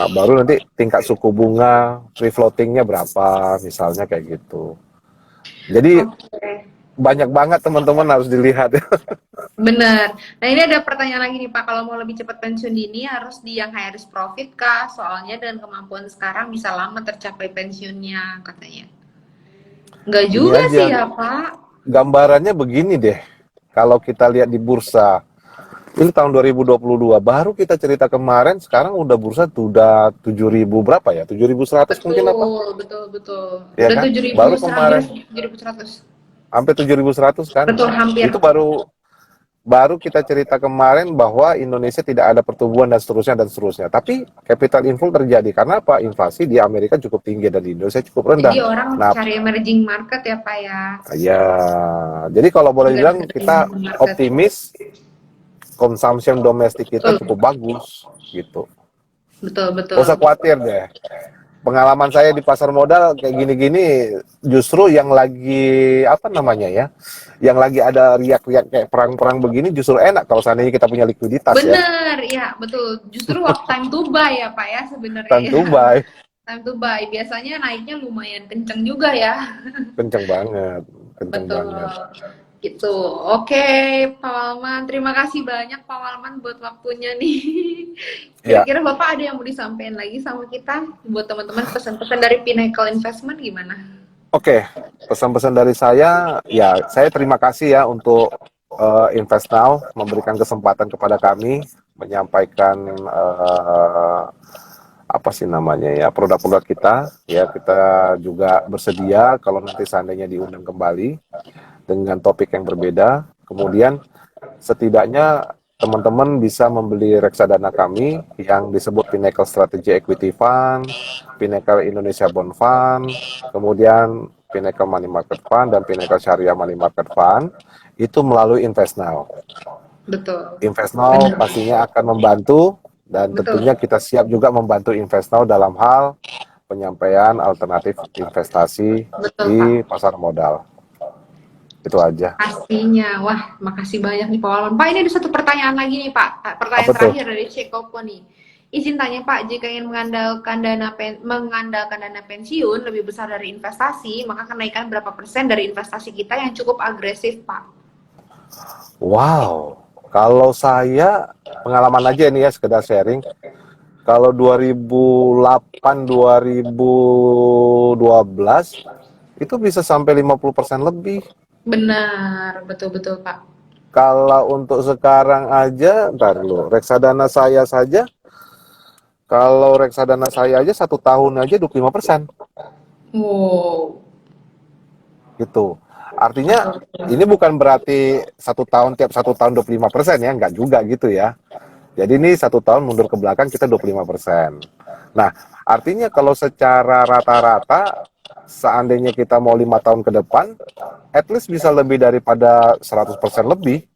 [SPEAKER 2] baru nanti tingkat suku bunga, free floatingnya berapa, misalnya kayak gitu. Jadi
[SPEAKER 1] Oke.
[SPEAKER 2] banyak banget teman-teman harus dilihat.
[SPEAKER 1] Bener. Nah ini ada pertanyaan lagi nih Pak, kalau mau lebih cepat pensiun dini harus di yang high risk profit kah? Soalnya dengan kemampuan sekarang bisa lama tercapai pensiunnya katanya. Enggak
[SPEAKER 2] Gini
[SPEAKER 1] juga
[SPEAKER 2] aja,
[SPEAKER 1] sih ya Pak.
[SPEAKER 2] gambarannya begini deh. Kalau kita lihat di bursa, ini tahun 2022, baru kita cerita kemarin, sekarang udah bursa tuh udah 7.000 berapa ya? 7.100 mungkin apa?
[SPEAKER 1] Betul, betul, betul.
[SPEAKER 2] Ya
[SPEAKER 1] Udah
[SPEAKER 2] kan?
[SPEAKER 1] tujuh ribu
[SPEAKER 2] Baru
[SPEAKER 1] hampir
[SPEAKER 2] kemarin
[SPEAKER 1] 7.100.
[SPEAKER 2] hampir 7.100 kan?
[SPEAKER 1] Betul,
[SPEAKER 2] Nah,
[SPEAKER 1] hampir.
[SPEAKER 2] itu baru kita cerita kemarin bahwa Indonesia tidak ada pertumbuhan dan seterusnya dan seterusnya. Tapi capital inflow terjadi karena apa? Inflasi di Amerika cukup tinggi dan di Indonesia cukup rendah.
[SPEAKER 1] Jadi orang
[SPEAKER 2] Nah,
[SPEAKER 1] cari emerging market ya Pak ya.
[SPEAKER 2] ya, jadi kalau boleh bilang
[SPEAKER 1] Negara-negara
[SPEAKER 2] kita
[SPEAKER 1] emerging market.
[SPEAKER 2] optimis consumption domestik kita
[SPEAKER 1] Betul,
[SPEAKER 2] cukup bagus gitu.
[SPEAKER 1] betul,
[SPEAKER 2] Gak usah
[SPEAKER 1] betul.
[SPEAKER 2] khawatir deh. Pengalaman saya di pasar modal kayak gini-gini, justru yang lagi apa namanya ya, yang lagi ada riak-riak kayak perang-perang begini justru enak kalau seandainya kita punya likuiditas ya.
[SPEAKER 1] Bener, ya betul. Justru waktu time to buy ya Pak ya sebenarnya
[SPEAKER 2] Time
[SPEAKER 1] ya.
[SPEAKER 2] to buy,
[SPEAKER 1] Time to buy. Biasanya naiknya lumayan kenceng juga ya.
[SPEAKER 2] kenceng banget, kenceng
[SPEAKER 1] Betul.
[SPEAKER 2] banget.
[SPEAKER 1] Gitu. Oke, Pak Walman. Terima kasih banyak Pak Walman buat waktunya nih.
[SPEAKER 2] Ya,
[SPEAKER 1] Kira-kira Bapak ada yang mau disampaikan lagi sama kita? Buat teman-teman pesan-pesan dari Pinnacle Investment gimana?
[SPEAKER 2] oke. Pesan-pesan dari saya, ya saya terima kasih ya untuk Invest Now memberikan kesempatan kepada kami menyampaikan apa sih namanya ya produk-produk kita ya kita juga bersedia kalau nanti seandainya diundang kembali dengan topik yang berbeda. Kemudian setidaknya teman-teman bisa membeli reksadana kami yang disebut Pinnacle Strategy Equity Fund, Pinnacle Indonesia Bond Fund, kemudian Pinnacle Money Market Fund dan Pinnacle Syariah Money Market Fund itu melalui InvestNow.
[SPEAKER 1] Betul.
[SPEAKER 2] InvestNow
[SPEAKER 1] Benar.
[SPEAKER 2] pastinya akan membantu dan
[SPEAKER 1] Betul.
[SPEAKER 2] tentunya kita siap juga membantu InvestNow dalam hal penyampaian alternatif investasi
[SPEAKER 1] Betul,
[SPEAKER 2] di
[SPEAKER 1] Pak.
[SPEAKER 2] pasar modal. Itu aja.
[SPEAKER 1] Pastinya. Wah, makasih banyak nih Pak Walman. Pak, ini ada satu pertanyaan lagi nih Pak.
[SPEAKER 2] Apa
[SPEAKER 1] Pertanyaan
[SPEAKER 2] tuh?
[SPEAKER 1] terakhir dari Cekopo nih. Izin tanya Pak, jika ingin mengandalkan dana pensiun lebih besar dari investasi, maka kenaikan berapa persen dari investasi kita yang cukup agresif, Pak?
[SPEAKER 2] Wow, kalau saya pengalaman aja ini ya sekedar sharing. Kalau 2008 2012 itu bisa sampai 50% lebih.
[SPEAKER 1] Benar, betul-betul Pak.
[SPEAKER 2] Kalau untuk sekarang aja, ntar dulu, reksadana saya saja Kalau reksadana saya aja 1 tahun aja 25%.
[SPEAKER 1] Wow.
[SPEAKER 2] Gitu. Artinya ini bukan berarti 1 tahun tiap 1 tahun 25% ya, nggak juga gitu ya. Jadi ini 1 tahun mundur ke belakang kita 25%. Nah, artinya kalau secara rata-rata, seandainya kita mau 5 tahun ke depan, at least bisa lebih daripada 100% lebih.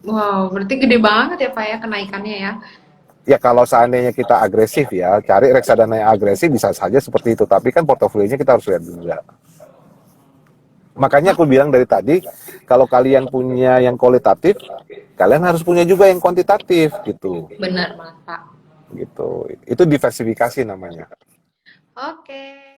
[SPEAKER 1] Wow, berarti gede banget ya Pak ya kenaikannya ya.
[SPEAKER 2] Ya kalau seandainya kita agresif ya, cari reksadana yang agresif bisa saja seperti itu. Tapi kan portofolionya kita harus lihat juga. Makanya aku bilang dari tadi, kalau kalian punya yang kualitatif, kalian harus punya juga yang kuantitatif gitu.
[SPEAKER 1] Benar banget Pak.
[SPEAKER 2] Gitu. Itu diversifikasi namanya.
[SPEAKER 1] Oke.